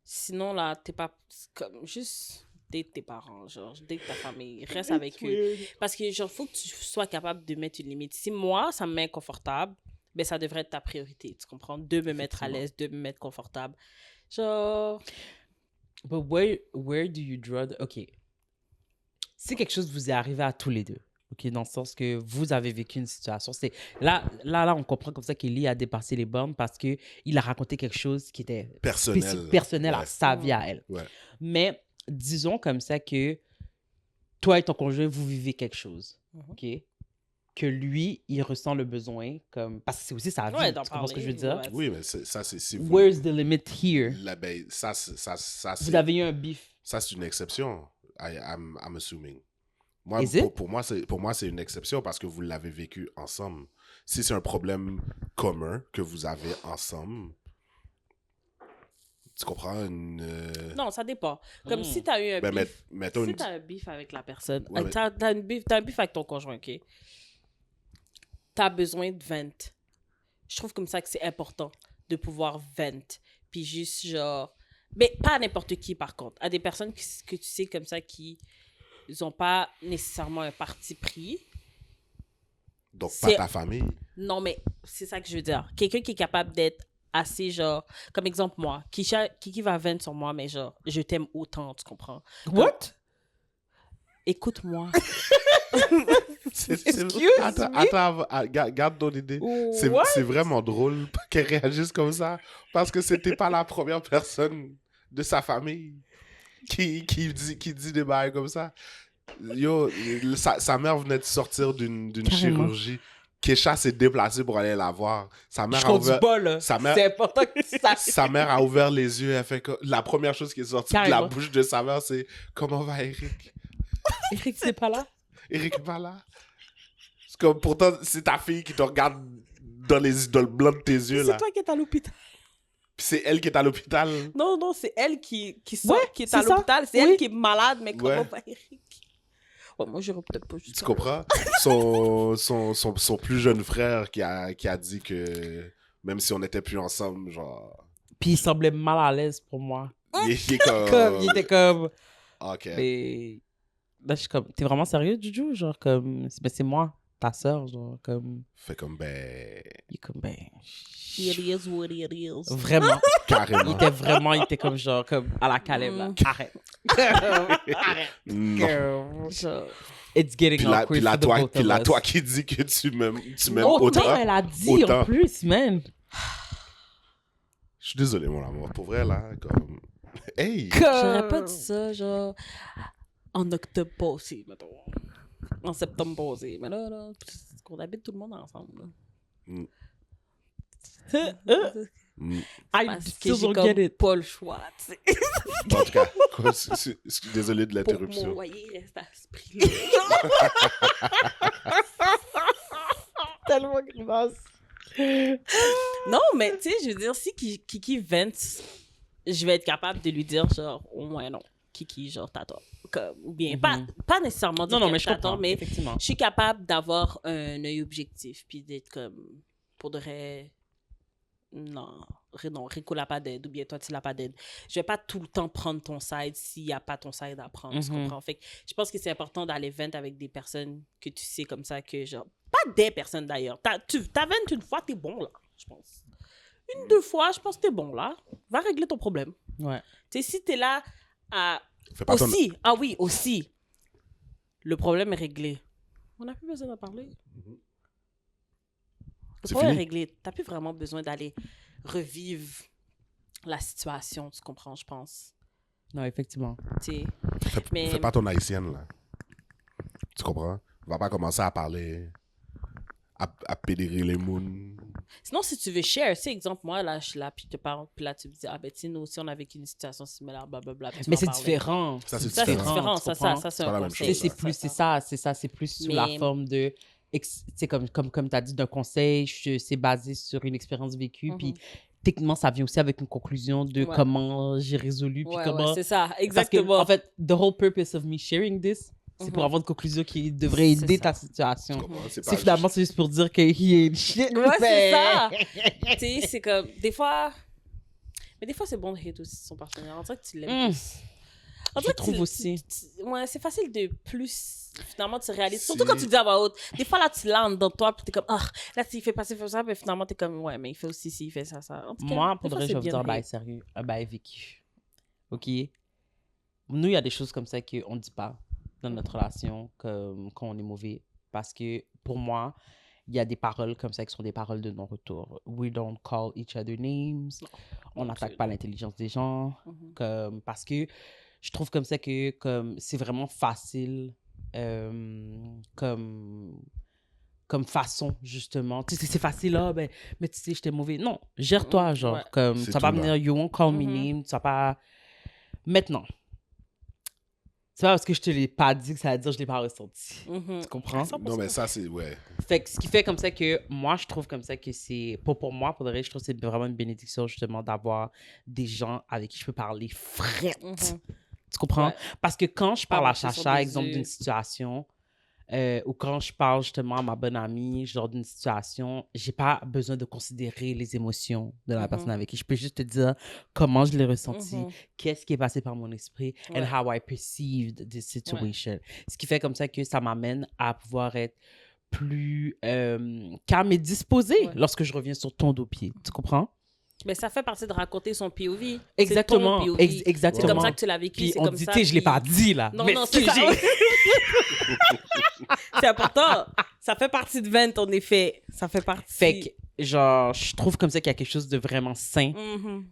sinon là, t'es pas comme juste date tes parents, genre, date ta famille, reste avec eux. Parce que genre, faut que tu sois capable de mettre une limite. Si moi, ça me met inconfortable, ben ça devrait être ta priorité, tu comprends? De me mettre à l'aise, de me mettre confortable. Genre... But where do you draw the... OK. Si quelque chose vous est arrivé à tous les deux, OK, dans le sens que vous avez vécu une situation, c'est... Là, on comprend comme ça qu'Ellie a dépassé les bornes parce qu'il a raconté quelque chose qui était personnel à Ouais. sa vie à elle. Ouais. Mais disons comme ça que toi et ton conjoint, vous vivez quelque chose, OK? Que lui, il ressent le besoin, comme... Parce que c'est aussi sa vie, Ouais, tu d'en comprends ce que je veux parler, dire? ouais. Oui, mais ça, c'est... si vous- Where's the limit here? Là, ben, ça, c'est... Vous avez eu un beef. Ça, c'est une exception. I'm assuming. Moi, Is it? pour moi, c'est une exception parce que vous l'avez vécu ensemble. Si c'est un problème commun que vous avez ensemble, tu comprends? Non, ça dépend. Comme si t'as eu un Ben, beef... mettons Si une... t'as un beef avec la personne, Ouais, mais- t'as un beef avec ton conjoint, OK? T'as besoin de vent. Je trouve comme ça que c'est important de pouvoir vent. Puis juste genre... Mais pas à n'importe qui, par contre. À des personnes que tu sais comme ça qui n'ont pas nécessairement un parti pris. Donc, pas c'est- ta famille. Non, mais c'est ça que je veux dire. Quelqu'un qui est capable d'être assez genre... Comme exemple, moi. Qui va vent sur moi, mais genre, je t'aime autant, tu comprends? What? Écoute-moi. Attends, garde ton idée. C'est vraiment drôle qu'elle réagisse comme ça parce que c'était pas la première personne de sa famille qui dit des bails comme ça. Yo, sa mère venait de sortir d'une chirurgie. Kesha s'est déplacée pour aller la voir. Sa mère Je a compte ouvert... pas, là. sa mère- C'est important que ça... Sa mère a ouvert les yeux. Elle fait que... La première chose qui est sortie de la Carrément. bouche de sa mère, c'est « Comment va Eric? Eric, c'est pas là? Eric est pas là? » C'est comme, pourtant, c'est ta fille qui te regarde dans le blanc de tes yeux, là. C'est toi qui es à l'hôpital. Puis c'est elle qui est à l'hôpital. Non, c'est elle qui sort, Ouais, qui est c'est à ça. l'hôpital. C'est Oui. elle qui est malade, mais comment Ouais. va Eric? Ouais, moi, j'aurais peut-être pas juste Tu ça. comprends? Son plus jeune frère qui a dit que même si on n'était plus ensemble, genre... Puis il semblait mal à l'aise pour moi. Il est comme... Comme, il était comme... Ok. Mais... Là, je suis comme... T'es vraiment sérieux, Juju? Genre, comme... C'est moi, ta sœur, genre, comme... Fait comme, ben... Il est comme, ben... It is what it is. Vraiment. Carrément. Il était comme, genre, comme à la Caleb, là. Arrête. Arrête. Non. Genre, it's getting awkward for the both of puis là, us. toi qui dis que tu m'aimes Autant autant. elle a dit autant. en plus, man. Je suis désolé, mon amour. Pour vrai, là, comme... Hey! J'aurais pas dit ça, genre, en octobre passé, mettons. En septembre passé. Mais là, c'est qu'on habite tout le monde ensemble. Là. Mm. I Parce que still j'ai don't comme get it. pas le choix, tu sais. En tout cas, je suis désolé de Pour l'interruption. mon loyer, il reste à ce prix-là. Tellement grimace. Non, mais tu sais, je veux dire, si Kiki vente, je vais être capable de lui dire, genre, oh, ouais, non, Kiki, genre, t'as tort. Comme, ou bien, pas nécessairement dire Non, que mais je t'as comprends, tort, mais effectivement. je suis capable d'avoir un œil objectif, puis d'être comme, pour de vrai, non, Rico l'a pas d'aide, ou bien toi, tu l'as pas d'aide. Je vais pas tout le temps prendre ton side s'il n'y a pas ton side à prendre, tu comprends? Fait que je pense que c'est important d'aller vent avec des personnes que tu sais comme ça, que genre, pas des personnes d'ailleurs. T'as vent une fois, t'es bon là, je pense. Une, deux fois, je pense que t'es bon là. Va régler ton problème. Ouais. Tu sais, si t'es là à... Fais pas ton- Aussi, ah oui, aussi, le problème est réglé. On n'a plus besoin d'en parler. Le C'est problème est fini. réglé. T'as plus vraiment besoin d'aller revivre la situation, tu comprends, je pense. Non, effectivement. Tu sais. Fais, Mais- fais pas ton haïtienne, là. Tu comprends? On va pas commencer à parler... À pédérer les mounes. Sinon, si tu veux share, tu sais, exemple, moi, là, je suis là, puis je te parle, puis là, tu me dis, ah ben, tu sais, nous aussi, on a vécu une situation similaire, blablabla. puis tu Mais m'en c'est parlais. différent. Ça, c'est Ça, c'est différent. différent. tu Ça, comprends? c'est C'est pas un la même conseil. chose, C'est plus, c'est ça, c'est plus sous la Mais- forme de, tu sais, comme tu as dit, d'un conseil, c'est basé sur une expérience vécue, puis techniquement, ça vient aussi avec une conclusion de Ouais. comment j'ai résolu, puis Ouais, comment... ouais, c'est ça, Parce que, exactement. en fait, the whole purpose of me sharing this, c'est pour avoir une conclusion qui devrait C'est aider ça. ta situation. Tu comprends? C'est pas C'est finalement, c'est juste pour dire que he ain't shit. Ouais, c'est mais- ça. Tu sais, c'est comme, des fois... Mais des fois, c'est bon de hate aussi son partenaire. On dirait que tu l'aimes plus. On Je dirait que trouve tu- aussi. Ouais, c'est facile de plus, finalement, tu réalises. Si- Surtout quand tu dis à voix haute. Des fois, là, tu landes dans toi, puis t'es comme, ah, là, il fait passer, il fait ça, mais finalement, t'es comme, ouais, mais il fait aussi ci, il fait ça, ça. En tout cas, Moi, des pour de fois, vrai, c'est je vais vous bien dire un de bail hate. sérieux, un bail vécu. OK? Nous, il y a des choses comme ça qu'on ne dit pas dans notre relation comme, quand on est mauvais. Parce que, pour moi, il y a des paroles comme ça qui sont des paroles de non-retour. We don't call each other names. On n'attaque pas l'intelligence des gens. Comme, parce que je trouve comme ça que comme, c'est vraiment facile comme façon, justement. Tu sais, c'est facile, là, ben, mais tu sais, j'étais mauvais. Non, gère-toi, genre, Ouais. comme, C'est tu vas pas tout, me là. dire, you won't call me name, tu vas pas... Maintenant, c'est pas parce que je te l'ai pas dit que ça veut dire que je l'ai pas ressenti. Tu comprends? Non, mais ça, c'est... Ouais. Fait que ce qui fait comme ça que moi, je trouve comme ça que c'est... Pour moi, pour de vrai, je trouve que c'est vraiment une bénédiction, justement, d'avoir des gens avec qui je peux parler frette. Tu comprends? Ouais. Parce que quand je parle Pas à marcher sur Chacha, des exemple œufs. d'une situation, ou quand je parle justement à ma bonne amie, genre d'une situation, j'ai pas besoin de considérer les émotions de la personne avec qui. Je peux juste te dire comment je l'ai ressenti, qu'est-ce qui est passé par mon esprit, and Ouais. how I perceived this situation. Ce qui fait comme ça que ça m'amène à pouvoir être plus calme et disposé lorsque je reviens sur ton dos-pied. Tu comprends? Mais ça fait partie de raconter son POV. Exactement. C'est ton POV. Exactement. C'est comme ça que tu l'as vécu. Puis c'est on comme dit, ça, tu sais, je l'ai puis- pas dit là. Non, mais non, c'est c'est ça. j'ai- C'est important. Ça fait partie de vente, en effet. Ça fait partie. Fait que, genre, je trouve comme ça qu'il y a quelque chose de vraiment sain,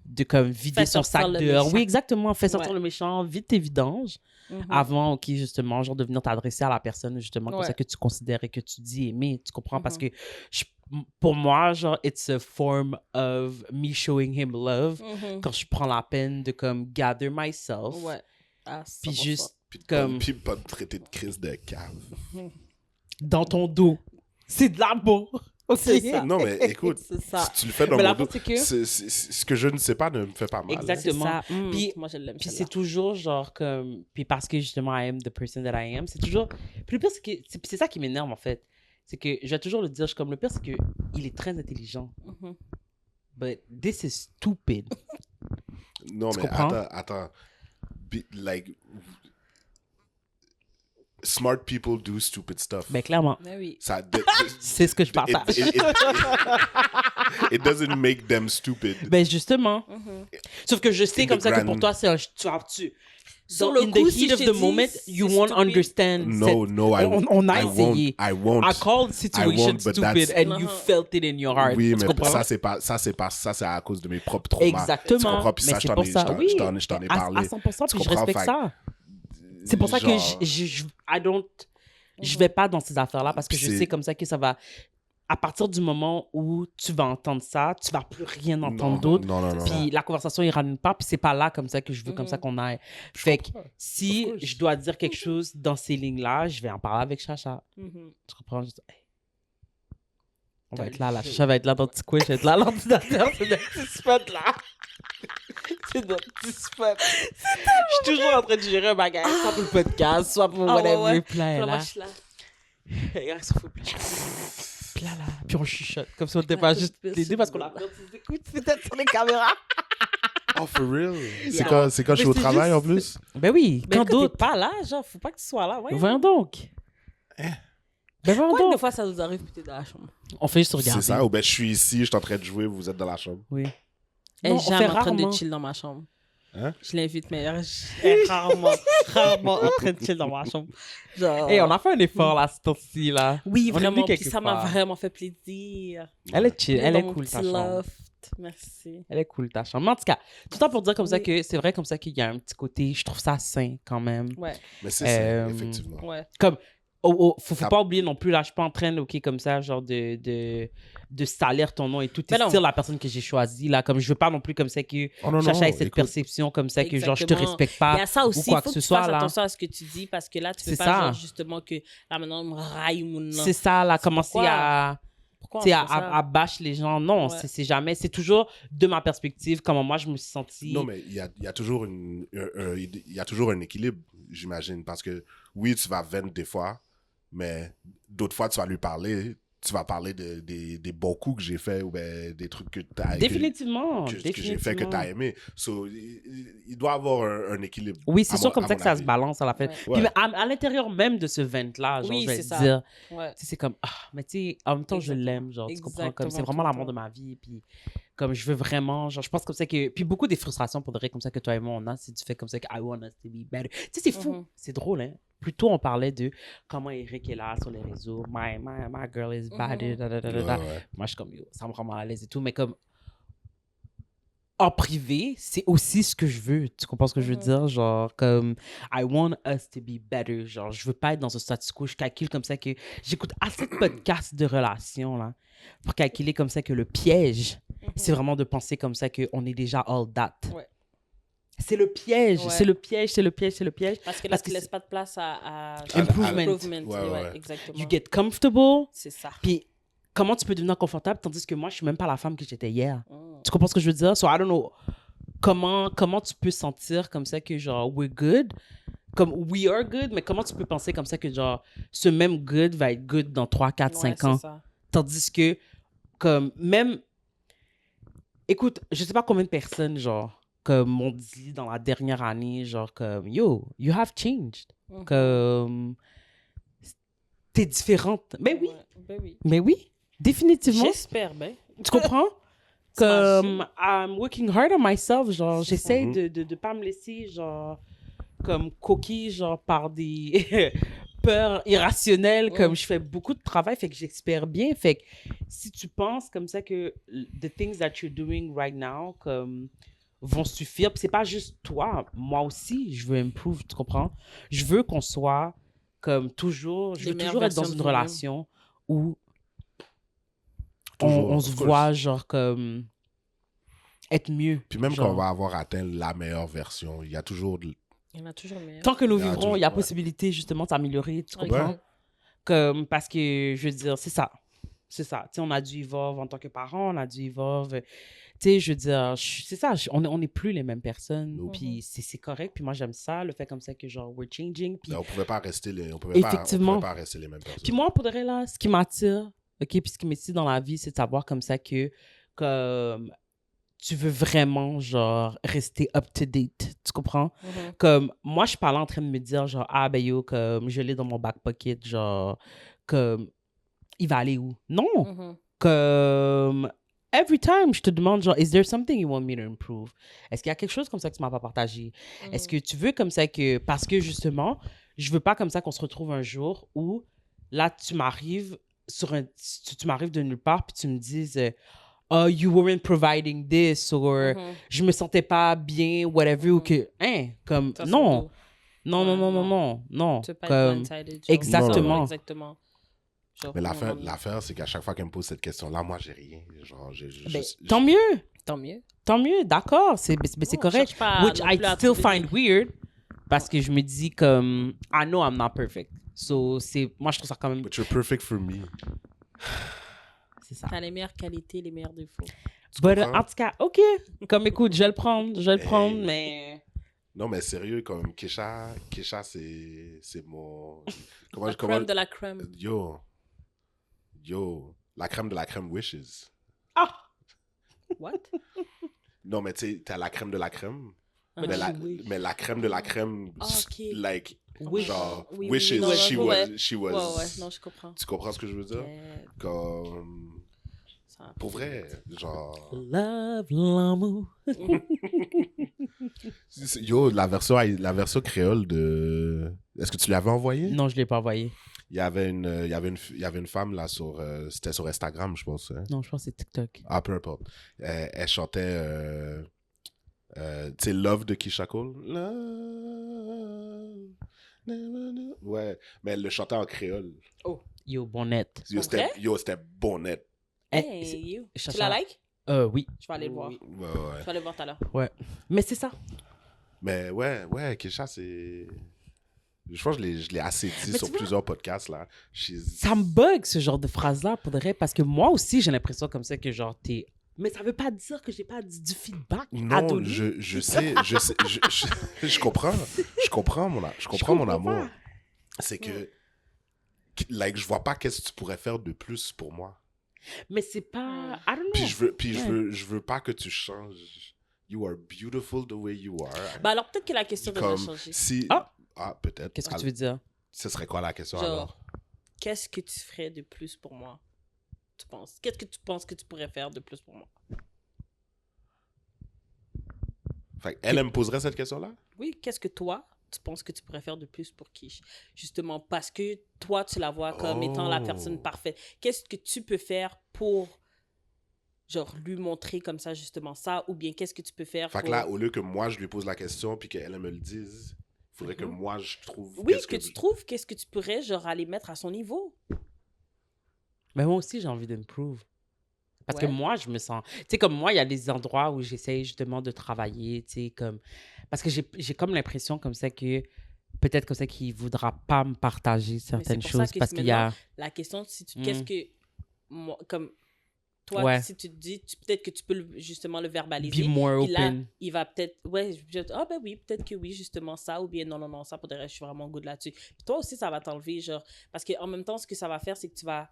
de comme vider Fait son sortir sac le dehors. méchant. Oui, exactement. Fais sortir Ouais. le méchant, vide tes vidanges avant, OK, justement, genre de venir t'adresser à la personne, justement, comme Ouais. ça que tu considères et que tu dis aimer. Tu comprends? Parce que pour moi, genre, it's a form of me showing him love quand je prends la peine de comme gather myself. Ouais. Ah, Puis 100%. juste Puis de comme puis pas te traiter de crise de cave. dans ton dos. C'est de l'amour. OK? C'est ça. Non, mais écoute, C'est ça. si tu le fais dans Mais mon l'affaire, dos, c'est que- ce que je ne sais pas ne me fait pas mal. Exact. C'est ça. Puis- Moi, je l'aime. Puis celle-là. c'est toujours genre comme... Puis parce que justement, I am the person that I am, c'est toujours... Puis le pire, c'est que... C'est ça qui m'énerve, en fait. C'est que je vais toujours le dire, je suis comme le pire, c'est que il est très intelligent. But this is stupid. Non, Tu mais comprends? attends. Like, smart people do stupid stuff. Ben clairement, Mais oui. Ça, c'est ce que je partage. it doesn't make them stupid. Ben justement. Sauf que je sais In comme the ça que grand- pour toi, c'est un... tu Sur dans le in coup, the si heat je of te the dis, moment, c'est you won't stupide. understand. No, on a I essayé. I won't. I called the situation but stupid that's- and you felt it in your heart. Oui, Tu mais comprends? ça, c'est à cause de mes propres traumas. Exactement. Tu comprends? Puis mais ça, c'est pour ça. Oui, je t'en ai parlé. à 100%, Tu puis je comprends? respecte Fait ça. C'est pour ça que genre- je vais pas dans ces affaires-là parce que Puis je c'est- sais comme ça que ça va. À partir du moment où tu vas entendre ça, tu vas plus rien entendre d'autre. Non. Puis la conversation ira nulle part, puis c'est pas là comme ça que je veux comme ça qu'on aille. Fait que si Of course. je dois dire quelque chose dans ces lignes-là, je vais en parler avec Chacha. Mhm. Tu comprends? Je dis, hey, on va être là, la Chacha va être là dans le petit coin, je vais être là à l'ordinateur, c'est notre petit spot là. C'est notre petit spot. Je suis toujours en train de gérer un bagage, soit pour le podcast, soit pour Ah, whatever. ouais. Puis là, elle est Là, moi, là. je suis là. Et là, ça fout plein. Puis là, puis on chuchote. Comme si on n'était pas tout juste de les deux suite. parce qu'on a peur de s'écouter peut-être sur les caméras. Oh, for real? C'est Yeah. quand je suis Mais au c'est travail, juste- en plus? Ben oui, Mais quand quand d'autres. t'es pas là, genre, faut pas que tu sois là. Ouais. Voyons donc. Ben voyons Quoi que des donc. fois, ça nous arrive peut-être dans la chambre. On fait juste regarder. C'est ça? Ou ben, je suis ici, je suis en train de jouer, vous êtes dans la chambre. Oui. Elle Non, est on fait jamais en train rarement. de chill dans ma chambre. Hein? Je l'invite, mais elle est rarement en train de chill dans ma chambre. Genre... Hey, on a fait un effort là, ce temps-ci, là. Oui, on est vraiment. venu Puis quelque ça m'a part. vraiment fait plaisir. Elle est chill, elle Dans est mon cool, ta petit chambre. loft. Merci. Elle est cool, ta chambre. Mais en tout cas, tout ça pour dire comme ça Oui. que c'est vrai comme ça qu'il y a un petit côté, je trouve ça sain quand même. Ouais, Mais c'est ça, effectivement. ouais. Comme, faut pas oublier non plus, là, je suis pas en train, OK, comme ça, genre de salir ton nom et tout. Mais T'es non. still la personne que j'ai choisie, là. Comme, je veux pas non plus comme ça que Oh, non, Chacha ait cette écoute. perception comme ça que, genre, je te Exactement. respecte Il y pas a ça aussi, ou quoi il faut que que ce tu soit, fasses là. attention à ce que tu dis parce que là, tu peux C'est pas, ça. genre, justement, que là, maintenant, on me raille ou non. C'est ça, là, commencer pourquoi- à... Pourquoi on Tu sais, fait ça? à bâcher les gens. Non, Ouais. c'est jamais. C'est toujours de ma perspective, comment moi je me suis sentie. Non, mais il y a toujours il y a toujours un équilibre, j'imagine. Parce que oui, tu vas vendre des fois, mais d'autres fois, tu vas lui parler. Tu vas parler des bons coups que j'ai fait ou ben, des trucs que tu as Définitivement. que j'ai fait que tu as aimé. So, il doit y avoir un équilibre. Oui, c'est à sûr mon- comme à ça mon que ça se avis. balance à la fin. Ouais. Puis mais à l'intérieur même de ce vent-là, genre, Oui, je vais c'est te ça. dire, Ouais. tu sais, c'est comme, ah, mais tu sais, en même temps, je Exactement. l'aime, genre, tu comprends, comme Exactement, c'est vraiment tout le l'amour temps. de ma vie, puis comme je veux vraiment, genre, je pense comme ça que, puis beaucoup des frustrations pour de vrai comme ça que toi et moi, on a, si tu fais comme ça que I want us to be better. Tu sais, c'est fou, Mhm. c'est drôle, hein. Plutôt, on parlait de comment Eric est là sur les réseaux, my girl is bad, Mhm. da, da, da, da, Ouais, da. ouais. Moi, je suis comme, yo, ça me rend mal à l'aise et tout, mais comme, en privé, c'est aussi ce que je veux. Tu comprends ce que je veux Mhm. dire? Genre, comme, I want us to be better. Genre, je veux pas être dans un statu quo. Je calcule comme ça que j'écoute assez de podcasts de relations, là, pour calculer comme ça que le piège, c'est vraiment de penser comme ça qu'on est déjà all that. Ouais. C'est le piège, Ouais. c'est le piège, c'est le piège, c'est le piège. Parce que là, Parce tu que laisses pas de place à Improvement. improvement. Ouais. Exactement. You get comfortable, C'est ça. puis comment tu peux devenir confortable, tandis que moi, je suis même pas la femme que j'étais hier. Mm. Tu comprends ce que je veux dire? So, I don't know. Comment tu peux sentir comme ça que, genre, we're good? Comme, we are good, mais comment tu peux penser comme ça que, genre, ce même good va être good dans 3, 4, Ouais, 5 c'est ans? ça. Tandis que, comme, même... Écoute, je sais pas combien de personnes, genre, comme m'ont dit dans la dernière année, genre, comme, yo, you have changed. Mhm. Comme, t'es différente. Mais oui, Ouais, ben oui. mais oui, définitivement. J'espère bien. Tu comprends? Comme, I'm working hard on myself, genre, C'est j'essaie ça. de pas me laisser, genre, comme coquille, genre, par des peurs irrationnelles, Ouais. comme je fais beaucoup de travail, fait que j'espère bien, fait que si tu penses comme ça que the things that you're doing right now, comme, vont suffire, puis c'est pas juste toi, moi aussi, je veux improve, tu comprends? Je veux qu'on soit, comme, toujours, je Les veux meilleures toujours être dans versions une de vous-même. relation où Toujours, on of se course. voit, genre, comme, être mieux. Puis même genre. quand on va avoir atteint la meilleure version, il y a toujours... Il y en a toujours meilleur. Tant que nous Il y a vivrons, il y a toujours- ouais. possibilité, justement, de s'améliorer, tu Ouais. comprends? Comme, parce que, je veux dire, c'est ça. C'est ça. Tu sais, on a dû evolve en tant que parents, on a dû evolve. Tu sais, je veux dire, c'est ça, on n'est plus les mêmes personnes. Non. Puis c'est correct. Puis moi, j'aime ça, le fait comme ça que, genre, we're changing. Puis, On pouvait pas rester on Effectivement. pouvait pas rester les mêmes personnes. puis moi, pour de vrai, là, ce qui m'attire, OK, puis ce qui m'attire dans la vie, c'est de savoir comme ça que, comme, tu veux vraiment, genre, rester up-to-date. Tu comprends? Mhm. Comme, moi, je suis pas là en train de me dire, genre, ah, ben yo, comme, je l'ai dans mon back pocket, genre, comme, il va aller où? Non! Mhm. Comme, every time, je te demande, genre, is there something you want me to improve? Est-ce qu'il y a quelque chose comme ça que tu m'as pas partagé? Est-ce que tu veux comme ça que... Parce que, justement, je veux pas comme ça qu'on se retrouve un jour où, là, tu m'arrives de nulle part, puis tu me dises... oh, you weren't providing this, or je me sentais pas bien, whatever, ou que, comme, Ça, non. c'est Non, Ouais, non, non, non, non. non, non. Tu veux pas Comme, être one-sided. exactement. Exactement. Genre, Mais non. l'affaire, c'est qu'à chaque fois qu'elle me pose cette question-là, moi, j'ai rien. Genre, tant mieux, Tant mieux. d'accord, c'est Non, correct. cherche pas Which non I plus à still trouver find weird, parce que je me dis comme, I know I'm not perfect. So, moi, je trouve ça quand même, But you're perfect for me. c'est ça. T'as les meilleures qualités, les meilleurs défauts. But, comprends? en tout cas, OK. Comme, écoute, je vais le prendre, mais... Non, mais sérieux, comme Kesha, c'est mon... La crème de la crème. Yo, la crème de la crème wishes. Ah! What? Non, mais tu sais, t'as la crème de la crème. Ah, Mais la crème de la crème, Ah, ok. like, Wish. genre, Oui, oui, wishes, non, she ouais. was... Ouais, non, je comprends. Tu comprends ce que je veux dire? Yeah, Comme... ça- Pour vrai, genre... Love, l'amour. Yo, la version créole de... Est-ce que tu l'avais envoyé? Non, je l'ai pas envoyé. Il y avait une femme là sur... c'était sur Instagram, je pense. Hein? Non, je pense que c'est TikTok. Ah, peu importe. Elle chantait... tu sais, Love de Keisha Cole. Love. Ouais, mais elle le chantait en créole. Yo, bonnette. C'était bonnette. Hey, you. Tu Chacha. la like? Oui. Je vais aller le voir. Ouais. Je vais aller le voir tout à l'heure. Ouais. Mais c'est ça. Mais ouais, Keisha, c'est... Je pense que je l'ai assez dit Mais sur tu vois- plusieurs podcasts, là. Ça me bug, ce genre de phrase-là, pour de vrai, parce que moi aussi, j'ai l'impression comme ça que genre, t'es... Mais ça veut pas dire que j'ai pas du feedback à Non, donner. je sais, je comprends mon amour. C'est que, like, je vois pas qu'est-ce que tu pourrais faire de plus pour moi. Mais c'est pas... I don't know. Puis je veux pas que tu changes. You are beautiful the way you are. Bah alors, peut-être que la question devrait Comme changer. si... Ah! Peut-être. Qu'est-ce que tu veux dire? Ce serait quoi la question Genre, alors? qu'est-ce que tu ferais de plus pour moi? Tu penses? Qu'est-ce que tu penses que tu pourrais faire de plus pour moi? Fait elle me poserait cette question-là? Oui, qu'est-ce que toi, tu penses que tu pourrais faire de plus pour Kish? Justement, parce que toi, tu la vois comme étant la personne parfaite. Qu'est-ce que tu peux faire pour, genre, lui montrer comme ça, justement, ça? Ou bien, qu'est-ce que tu peux faire Fait pour... que là, au lieu que moi, je lui pose la question puis qu'elle me le dise, il faudrait que moi, je trouve... Oui, qu'est-ce que tu trouves, qu'est-ce que tu pourrais, genre, aller mettre à son niveau? Mais moi aussi, j'ai envie d'improve. Parce que Ouais. moi, je me sens... Tu sais, comme moi, il y a des endroits où j'essaie justement de travailler, tu sais, comme... Parce que j'ai comme l'impression comme ça que... Peut-être comme ça qu'il voudra pas me partager certaines pour ça choses que parce qu'il y a... La question, si tu... Qu'est-ce que... Moi, comme... Toi, Ouais. si tu te dis, peut-être que tu peux justement le verbaliser. Be more Puis là, open. il va peut-être... Ouais, ah ben oui, peut-être que oui, justement ça. Ou bien non, ça, pour de vrai, je suis vraiment good là-dessus. Puis toi aussi, ça va t'enlever, genre... Parce qu'en même temps, ce que ça va faire, c'est que tu vas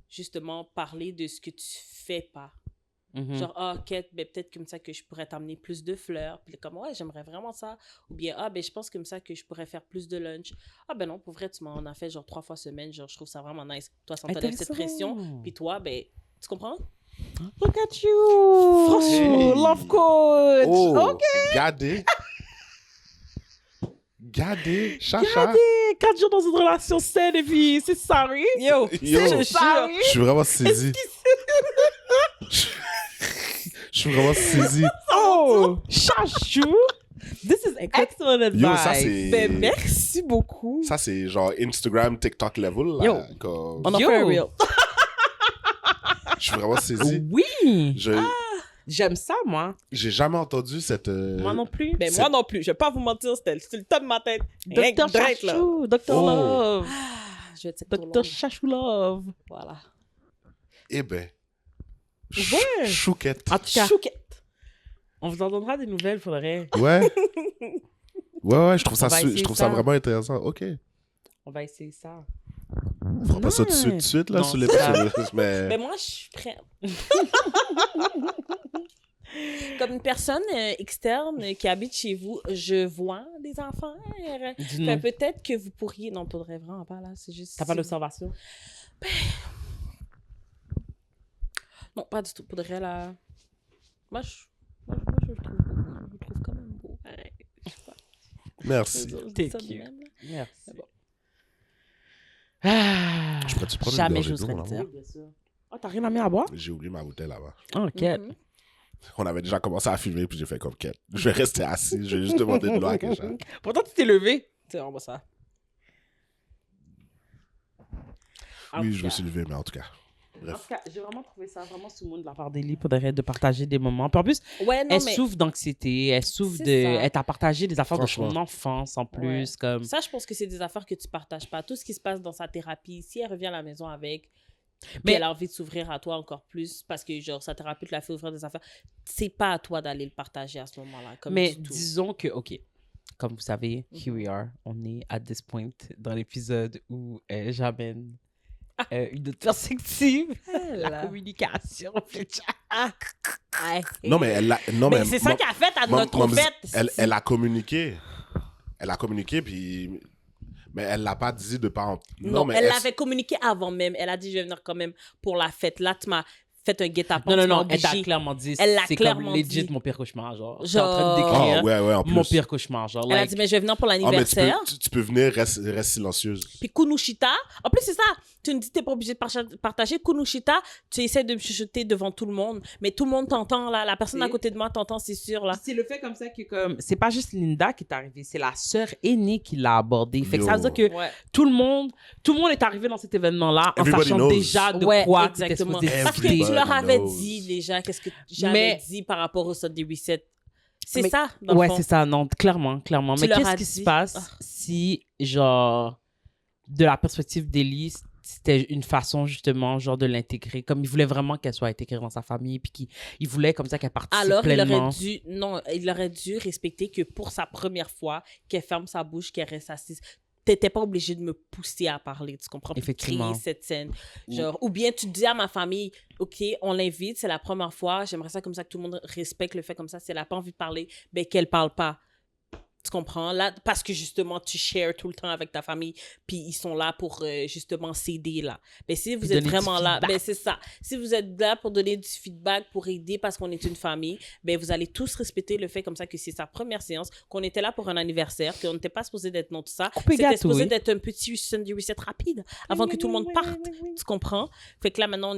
justement parler de ce que tu fais pas. Mhm. Genre, ok, ben, peut-être comme ça que je pourrais t'amener plus de fleurs. Puis comme, ouais, j'aimerais vraiment ça. Ou bien, ben, je pense comme ça que je pourrais faire plus de lunch. Ah, ben non, pour vrai, tu m'en as fait genre 3 fois semaine. Genre, je trouve ça vraiment nice. Toi, ça t'enlève cette Intéressant. pression. Puis toi, ben, tu comprends? Look at you! Franchement, Love coach! Oh, OK! Gardez, chacha. Regardez! 4 jours dans une relation saine et puis c'est sorry. Yo! Yo, C'est sorry! Je suis vraiment saisi. Je suis vraiment saisi. Oh! Chachou! This is excellent advice. Yo, ça, c'est... Ben, merci beaucoup. Ça, c'est genre Instagram, TikTok level. Là, Yo. comme... On en Yo. fait un reel. Je suis vraiment saisi. Oui! Je... J'aime ça, moi. J'ai jamais entendu cette... Moi non plus. Ben, C'est- moi non plus. Je vais pas vous mentir, c'était sur le top de ma tête. Docteur Direct, là. Chachou! Docteur Oh. Love! Ah, je vais être Docteur Chachou Love! Voilà. Eh ben... Ouais. Chouquette. En tout cas, Chouquette. on vous en donnera des nouvelles, faudrait. Ouais. Ouais, je trouve ça, On va essayer je trouve ça ça. vraiment intéressant. OK. On va essayer ça. On fera pas ça tout de suite, là, Non, sur c'est l'épisode. Mais... Ben, moi, je suis prête. Comme une personne externe qui habite chez vous, je vois des enfants. Dis-nous. Fait peut-être que vous pourriez... Non, pour de vrai, vraiment pas, là. C'est juste... T'as pas d'observation? Non, pas du tout. Pour de vrai, là... Moi, je le trouve beau. Je le trouve quand même beau. Pareil. Je sais pas. Merci. Je dis T'es ça de cute. même, là. Merci. Mais bon. Ah, Je pourrais-tu prendre une jamais gorgée j'oserais d'eau, le là? dire. Oh, t'as rien à mettre à boire? J'ai oublié ma bouteille là-bas. Ah, ok. Mhm. On avait déjà commencé à filmer, puis j'ai fait comme quête. Je vais rester assis, je vais juste demander de l'eau à Kesha. Pourtant, tu t'es levé. Tu sais, on va ça. Oui, je me suis levé, mais en tout cas. En Bref. tout cas, j'ai vraiment trouvé ça vraiment sous monde de la part d'Ellie pour de partager des moments. Puis en plus, Ouais, non, elle mais... souffre d'anxiété, elle souffre C'est de... ça. Elle t'a partagé des affaires de son Franchement. enfance en plus, comme... Ça, je pense que c'est des affaires que tu partages pas. Tout ce qui se passe dans sa thérapie, si elle revient à la maison avec, mais Mais- elle a envie de s'ouvrir à toi encore plus parce que, genre, sa thérapeute l'a fait ouvrir des affaires, c'est pas à toi d'aller le partager à ce moment-là. Comme Mais du tout. disons que, OK, comme vous savez, here we are. On est à this point dans l'épisode où j'amène une autre perspective, la communication. Non, mais elle l'a. Non, Mais c'est ça qu'elle a fait à notre fête. Elle a communiqué. Elle a communiqué, puis. Mais elle l'a pas dit de pas en. Non, mais elle l'avait communiqué avant même. Elle a dit, je vais venir quand même pour la fête. Là, tu m'as fait un guet-apens. Non, tu m'as elle t'a obligé. clairement dit, Elle l'a c'est clairement comme legit dit. mon pire cauchemar, genre. Je suis Genre- en train de Ah, décrire ouais, en plus. mon pire cauchemar, genre. Elle a like- dit, mais je vais venir pour Ah, mais l'anniversaire. tu peux venir, reste silencieuse. Puis Kunushita, en plus c'est ça, tu me dis t'es pas obligé de partager. Kunushita, tu essaies de me chuchoter devant tout le monde, mais tout le monde t'entend là, la personne à C'est- côté de moi t'entend, c'est sûr là. C'est le fait comme ça que comme c'est pas juste Linda qui est arrivée, c'est la sœur aînée qui l'a abordé. Fait que ça veut dire que Ouais. tout le monde est arrivé dans cet événement-là en Everybody sachant knows. déjà de Ouais, quoi tu étais exactement. supposé Parce que discuter. tu leur avais knows. dit déjà qu'est-ce que j'avais Mais- dit par rapport au Sunday Reset. C'est Mais- ça, dans le Ouais, fond. c'est ça, non, clairement. Tu Mais leur qu'est-ce as qui se dit- passe Ah. si, genre, de la perspective d'Ellie, c'était une façon, justement, genre, de l'intégrer, comme il voulait vraiment qu'elle soit intégrée dans sa famille, puis qu'il voulait comme ça qu'elle participe Alors, pleinement. il aurait dû respecter que pour sa première fois, qu'elle ferme sa bouche, qu'elle reste assise. T'étais pas obligé de me pousser à parler, tu comprends? Puis Effectivement. créer cette scène. Genre, ou bien tu dis à ma famille, OK, on l'invite, c'est la première fois, j'aimerais ça comme ça que tout le monde respecte le fait comme ça. Si elle n'a pas envie de parler, ben qu'elle parle pas. Tu comprends? Là, parce que justement, tu shares tout le temps avec ta famille, puis ils sont là pour justement s'aider, là. Mais si vous Puis êtes donner du vraiment là, feedback. ben c'est ça. Si vous êtes là pour donner du feedback, pour aider parce qu'on est une famille, ben vous allez tous respecter le fait comme ça que c'est sa première séance, qu'on était là pour un anniversaire, qu'on n'était pas supposé d'être non tout ça. Coupé C'était gâteau, supposé oui. d'être un petit Sunday Reset rapide avant que tout le monde parte. Tu comprends? Fait que là, maintenant,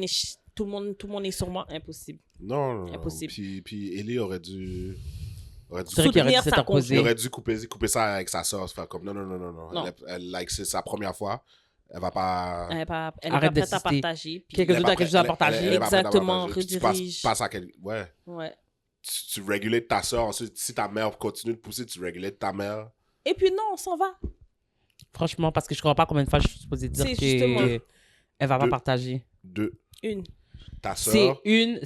tout le monde est sur moi. Impossible. Non. Impossible. Puis Ellie aurait dû. C'est vrai qu'il aurait dû Soutenir sa s'interposer. Il aurait dû couper ça avec sa soeur. Faire comme non. Non. Like, c'est sa première fois. Elle va pas. Elle n'est pas Arrête prête à d'insister. partager. puis- Quelqu'un elle est d'autre pas a quelque chose à prête- partager. elle est pas prête à Exactement, partager. Tu redirige. passes à quel. Ouais. Ouais. Tu régules ta soeur. Ensuite, si ta mère continue de pousser, tu régules ta mère. Et puis non, on s'en va. Franchement, parce que je ne crois pas combien de fois je suis supposée dire C'est justement- qu'elle va pas Deux. partager. Deux. Une. Ta C'est soeur. une...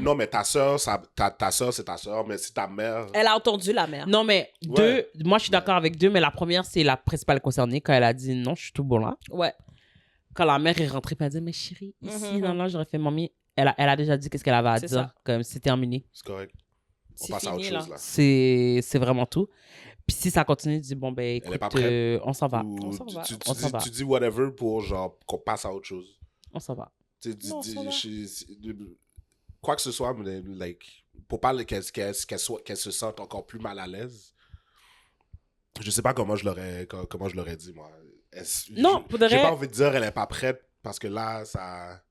Non, mais ta soeur, ta soeur, c'est ta soeur. Mais si ta mère. Elle a entendu la mère. Non, mais Ouais. deux, moi je suis d'accord avec deux, mais la première, c'est la principale concernée quand elle a dit non, je suis tout bon là. Ouais. Quand la mère est rentrée, puis elle a dit, mais chérie, ici, Mhm. non, j'aurais fait mamie. Elle a déjà dit qu'est-ce qu'elle avait à C'est dire, ça. comme c'est terminé. C'est correct. On C'est passe à autre fini, chose, là. là. C'est vraiment tout. Puis si ça continue, tu dis, bon, ben Elle est pas écoute, prête. on s'en va. Ou On s'en va. On s'en va. tu dis whatever pour genre qu'on passe à autre chose. On s'en va. Tu sais, Non, ça va. quoi que ce soit, mais, like, pour pas qu'elle se sente encore plus mal à l'aise. Je sais pas comment je l'aurais dit, moi. Non, pour de J'ai vrai- pas envie de dire elle est pas prête parce que là, ça.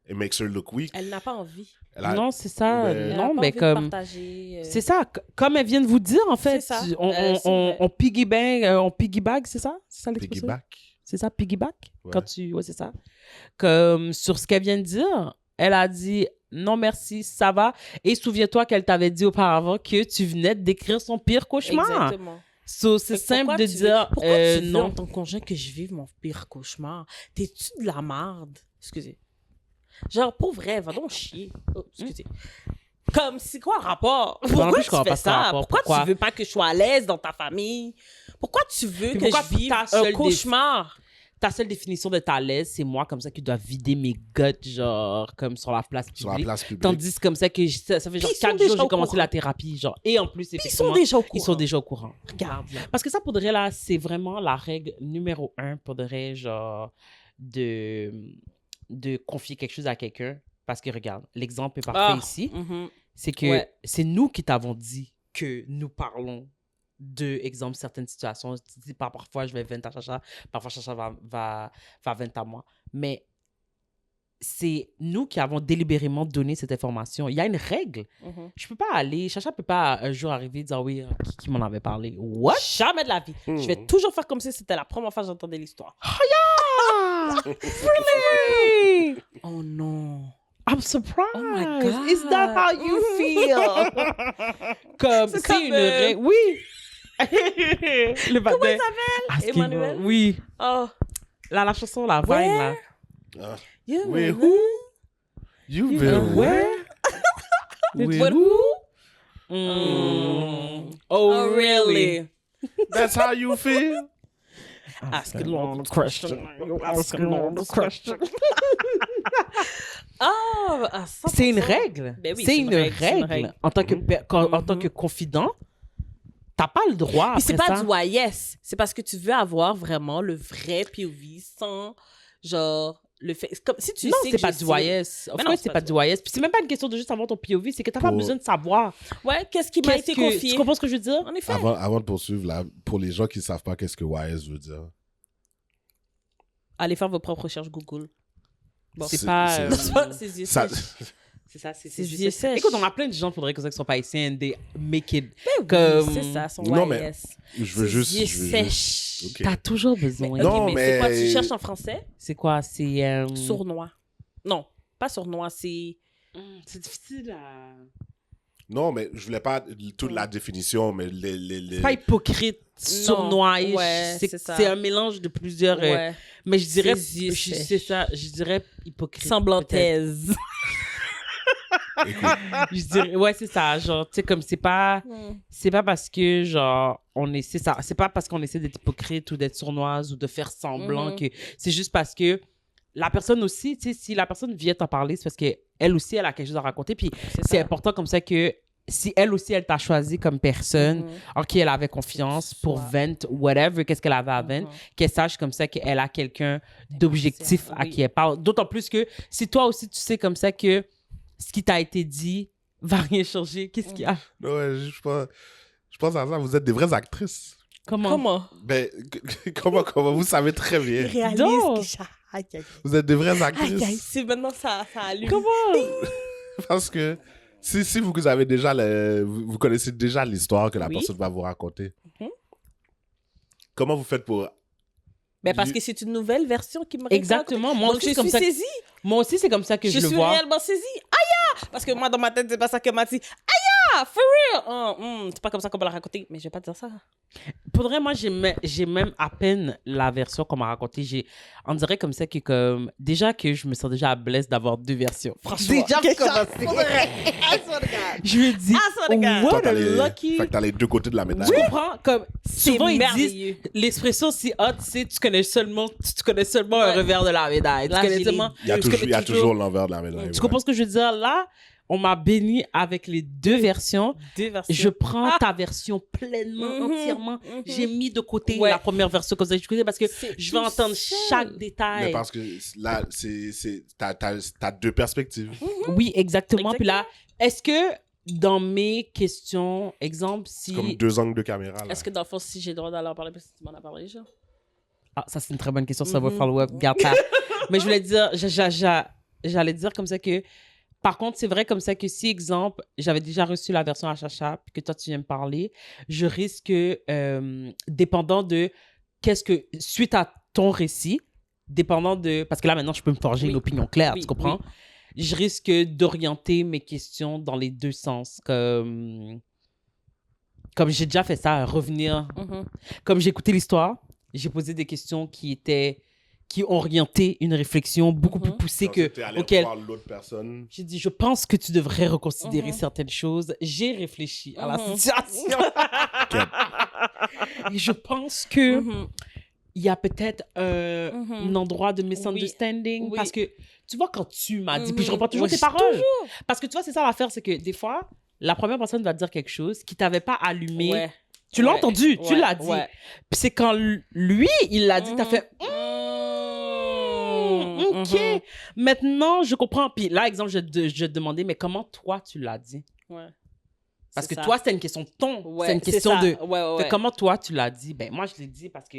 It makes her look weak. Elle n'a pas envie. Non, c'est ça. Mais- Elle a Non, pas mais envie de comme... partager, C'est ça, comme elle vient de vous dire, en fait. C'est ça. On, C'est vrai. on piggyback, c'est ça? C'est ça l'expression? Piggyback. C'est ça, piggyback? Ouais. Quand tu... Ouais, c'est ça. Comme sur ce qu'elle vient de dire, elle a dit non merci, ça va. Et souviens-toi qu'elle t'avait dit auparavant que tu venais de décrire son pire cauchemar. Exactement. So, c'est Fait que simple pourquoi de tu veux- dire pourquoi tu veux, en non. tant que conjoint, que je vive mon pire cauchemar? T'es-tu de la merde? Excusez. Genre, pour vrai, va donc chier. Oh, excusez. Comme, c'est quoi le rapport? non Pourquoi plus, je tu comprends fais pas ce ça? rapport. Pourquoi Pourquoi? tu veux pas que je sois à l'aise dans ta famille? Pourquoi tu veux Puis que pourquoi je vive ta un seule cauchemar? Ta seule définition de ta l'aise, c'est moi comme ça qui dois vider mes guts, genre, comme sur la place Sur la publique. place publique. Tandis que comme ça que ça fait genre Puis ils sont 4 déjà jours que au j'ai commencé courant. la thérapie, genre. Et en plus, Ils effectivement, sont déjà au courant. ils sont déjà au courant. Regarde, là. Parce que ça, pour de vrai, là, c'est vraiment la règle numéro 1 pour de vrai, genre, de confier quelque chose à quelqu'un. Parce que regarde, l'exemple est parfait ici. C'est que c'est nous qui t'avons dit que nous parlons de, exemple, certaines situations. Tu dis, parfois, je vais vendre à Chacha, parfois, Chacha va vendre à moi. Mais c'est nous qui avons délibérément donné cette information. Il y a une règle. Je peux pas aller, Chacha peut pas un jour arriver et dire, oui, qui m'en avait parlé? What? Jamais de la vie. Je vais toujours faire comme si c'était la première fois que j'entendais l'histoire. Oh, yeah! Really? Oh non. I'm surprised. Oh my God. Is that how you feel? Comme, C'est c'est comme, une règle. Oui. Le Comment matin. il s'appelle? Emmanuel? Oui. Oh. La chanson, la vibe, là. You Wait, know. who? You've been where? With With who? Oh, really? That's how you feel? Asking all the question. Asking all the question. Oh, C'est une règle. Ben oui, c'est une règle. règle. En tant que, en tant que confident, t'as pas le droit. Puis c'est après pas ça. du why yes. C'est parce que tu veux avoir vraiment le vrai POV sans, genre, le fait. C'est comme si tu Non, sais c'est que pas je du sais- YS. Of Mais non, course, c'est pas du YS. Puis c'est même pas une question de juste avoir ton POV, c'est que t'as pas Pour- besoin de savoir. Ouais, qu'est-ce qui m'a été confié? Tu comprends ce que je veux dire? En effet. Avant de poursuivre, là, pour les gens qui ne savent pas qu'est-ce que YS veut dire. Allez faire vos propres recherches Google. Bon. C'est pas... C'est yeux ça- sèches. C'est ça, c'est C'est juste yeux ça. sèches. Écoute, on a plein de gens, faudrait que ça, qui sont pas haïtiens, they make it. Oui, Comme- c'est ça, son Non, YS. mais je veux Ses juste. yeux je veux sèches. juste- ok. T'as toujours besoin. Ok, Non, mais c'est quoi mais- tu cherches en français? C'est quoi? C'est... Sournois. Non, pas sournois, c'est... C'est difficile à... Non, mais je voulais pas toute la définition, mais C'est pas hypocrite, sournois. ouais, c'est ça. C'est un mélange de plusieurs... Ouais. mais je dirais... Ses yeux sèches. C'est ça, je dirais hypocrite. peut-être. Semblantaise. Écoute, Je dirais, ouais, c'est ça. Genre, tu sais, comme c'est pas parce que, genre, on est, c'est ça. C'est pas parce qu'on essaie d'être hypocrite ou d'être sournoise ou de faire semblant que. C'est juste parce que la personne aussi, tu sais, si la personne vient t'en parler, c'est parce qu'elle aussi, elle a quelque chose à raconter. Puis c'est important comme ça que si elle aussi, elle t'a choisi comme personne en qui elle avait confiance pour vent, whatever, qu'est-ce qu'elle avait à vent, qu'elle sache comme ça qu'elle a quelqu'un d'objectif à Oui. qui elle parle. D'autant plus que si toi aussi, tu sais comme ça que ce qui t'a été dit va rien changer. Qu'est-ce qu'il y a? ouais, je pense à ça. Vous êtes des vraies actrices. Comment? Ben, comment vous savez très bien. Réalise Donc. que ça... Aïe, aïe, Vous êtes des vraies aïe, aïe, actrices. c'est maintenant ça allume. Comment? Parce que si vous avez déjà vous connaissez déjà l'histoire que la Oui. personne va vous raconter. Comment vous faites pour... Ben parce que c'est une nouvelle version qui me raconte. Exactement. Moi Donc aussi, je c'est comme suis ça. saisie. Moi aussi, c'est comme ça que je, Je le suis vois. réellement saisie. Aïe! Parce que moi, dans ma tête, c'est pas ça qu'elle m'a dit. Aïe! For real! C'est pas comme ça qu'on va la raconter. Mais je vais pas dire ça. Pour vrai, moi, j'ai même à peine la version qu'on m'a racontée. On dirait comme ça que, comme, déjà que je me sens déjà blesse d'avoir deux versions. Franchement. Déjà, Quelque pour chose. commencer. Pour de vrai. I swear to God. Je me dis, I swear to God. what Toi, a t'as les... lucky. Fait que t'as les deux côtés de la médaille. Tu comprends? Comme, souvent, ils merveilleux. disent, l'expression si hot, c'est tu connais seulement un Ouais. revers de la médaille. Là, Tu connais j'ai seulement... Il y a tu connais toujours l'envers de la médaille. Tu comprends ce que je veux dire? Là, on m'a béni avec les deux versions. Deux versions. Je prends ta version pleinement, entièrement. J'ai mis de côté Ouais. la première version comme ça parce que C'est je veux tout entendre seul. chaque Mais détail. parce que là, t'as deux perspectives. Oui, exactement. Puis là, est-ce que dans mes questions, exemple, si... Comme deux angles de caméra. Là. Est-ce que dans le fond, si j'ai le droit d'aller en parler, parce que tu m'en as parlé déjà? Ah, ça, c'est une très bonne question. Ça va follow-up. Garde ça. Mais je voulais dire... J'allais dire comme ça que... Par contre, c'est vrai comme ça que si, exemple, j'avais déjà reçu la version à Chacha, puis que toi, tu viens me parler, je risque, dépendant de suite à ton récit, dépendant de... Parce que là, maintenant, je peux me forger Oui. une opinion claire, Oui, tu comprends? Je risque d'orienter mes questions dans les deux sens. Comme j'ai déjà fait ça, revenir... Comme j'ai écouté l'histoire, j'ai posé des questions qui ont orienté une réflexion beaucoup plus poussée Quand t'es allé auquel voir l'autre personne. j'ai dit, je pense que tu devrais reconsidérer certaines choses. J'ai réfléchi à la situation. Et je pense que il y a peut-être un endroit de misunderstanding. Oui. Parce que, tu vois, quand tu m'as dit, puis je reprends toujours Oui, tes paroles. Parce que, tu vois, c'est ça l'affaire, c'est que des fois, la première personne va te dire quelque chose qui t'avait pas allumé. Ouais. Tu l'as Ouais. entendu, tu Ouais. l'as dit. Ouais. Puis c'est quand lui, il l'a dit, t'as fait... OK. Maintenant, je comprends. Puis là, exemple, je te demandais, mais comment toi, tu l'as dit? Ouais. Parce que C'est ça. toi, c'était une question de ton. Ouais, c'est une question ça. de... Ouais. Fait comment toi, tu l'as dit? Ben, moi, je l'ai dit parce que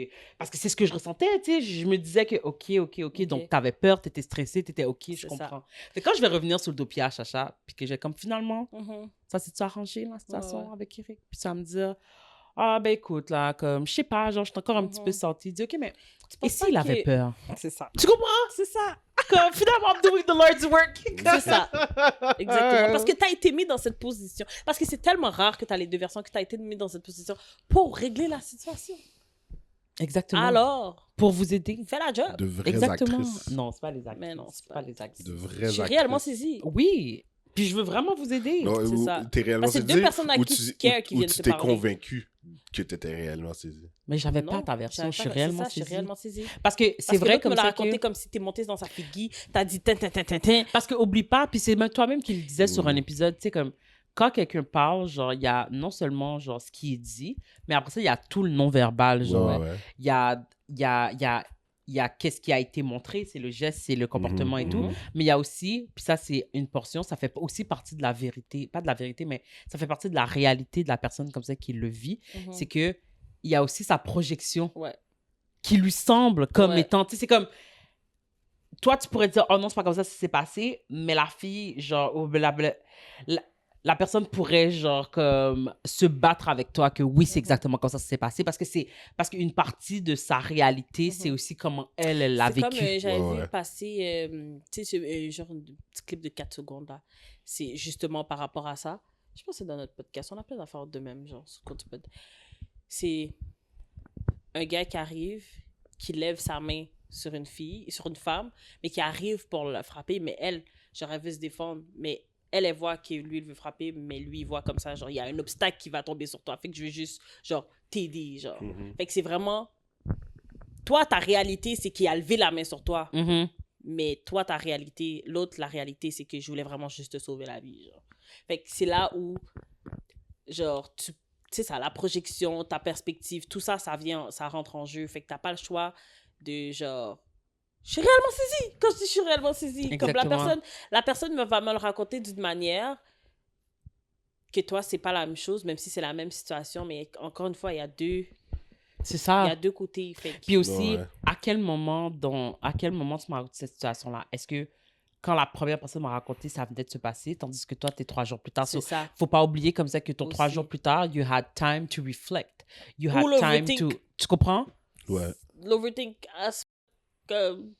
c'est ce que je ressentais, tu sais. Je me disais que, OK. Donc, t'avais peur, t'étais stressée, t'étais OK, je C'est comprends. ça. Fait quand je vais revenir sur le dossier à Chacha, puis que j'ai comme, finalement, Mhm. ça s'est-tu arrangé, la situation Ouais. avec Eric? Puis ça me dit, ah, ben écoute, là, comme, je sais pas, genre, je suis encore un petit peu Mhm. sortie. Il dit, OK, mais Tu et penses s'il pas avait que- peur? C'est ça. Tu comprends? C'est ça. Comme, finalement, I'm doing the Lord's work. C'est ça. Exactement. Parce que tu as été mis dans cette position. Parce que c'est tellement rare que tu as les deux versions, que tu as été mis dans cette position pour régler la situation. Exactement. Alors, Pour vous aider. fais la job. De vraies Exactement. actrices. Non, c'est pas les actrices. Mais non, c'est pas les actrices. De vraies J'ai actrices. réellement saisi. Oui. Puis je veux vraiment vous aider. Non, C'est ou ça. t'es réellement Parce que saisi deux personnes à ou qui tu tu cares qui ou viennent tu te t'es parler. convaincu que t'étais réellement saisi. Mais j'avais Non, pas ta version. j'avais Je suis pas- réellement c'est ça, je suis saisie. réellement saisie. Parce que c'est Parce que vrai l'autre comme me l'a ça raconté que... comme si t'es monté dans sa figure, t'as dit tin. Parce que oublie pas, puis c'est même toi-même qui le disais sur un Mm. épisode, tu sais, comme quand quelqu'un parle, genre, il y a non seulement, genre, ce qui est dit, mais après ça, il y a tout le non-verbal, genre, Ouais. il y a qu'est-ce qui a été montré, c'est le geste, c'est le comportement et tout. Mhm. Mais il y a aussi, puis ça, c'est une portion, ça fait aussi partie de la vérité, pas de la vérité, mais ça fait partie de la réalité de la personne comme ça qui le vit. C'est que il y a aussi sa projection Ouais. qui lui semble comme Ouais. étant, tu sais, c'est comme, toi, tu pourrais dire, oh non, c'est pas comme ça que ça s'est passé, mais la fille, genre, ou la personne pourrait, genre, comme, se battre avec toi que oui, c'est exactement comme ça que ça s'est passé, parce qu'une partie de sa réalité, c'est aussi comment elle l'a C'est vécu. comme j'avais Ouais, vu ouais. passer, tu sais, genre un petit clip de 4 secondes là. C'est justement par rapport à ça. Je pense que c'est dans notre podcast. On a plein d'affaires de même, genre, sur Codipod. C'est un gars qui arrive, qui lève sa main sur une fille, sur une femme, mais qui arrive pour la frapper, mais elle, genre, elle veut se défendre, mais elle voit que lui, il veut frapper, mais lui, il voit comme ça, genre, il y a un obstacle qui va tomber sur toi, fait que je veux juste, genre, t'aider, genre. Mhm. Fait que c'est vraiment... Toi, ta réalité, c'est qu'il a levé la main sur toi. Mhm. Mais toi, ta réalité, l'autre, la réalité, c'est que je voulais vraiment juste te sauver la vie, genre. Fait que c'est là où, genre, tu sais, ça, la projection, ta perspective, tout ça, ça rentre en jeu. Fait que t'as pas le choix de, genre... Je suis réellement saisie. Quand je dis je suis réellement saisie, comme Exactement. la personne va me le raconter d'une manière que toi, c'est pas la même chose, même si c'est la même situation, mais encore une fois, il y a deux côtés. Fait que- Puis aussi, Ouais. à quel moment tu m'as raconté cette situation-là? Est-ce que quand la première personne m'a raconté, ça venait de se passer, tandis que toi, t'es 3 jours plus tard. c'est So, ça. faut pas oublier comme ça que ton 3 Aussi. jours plus tard, you had time to reflect. You Ou had time l'overthink. to... Tu comprends? Ouais. L'overthink,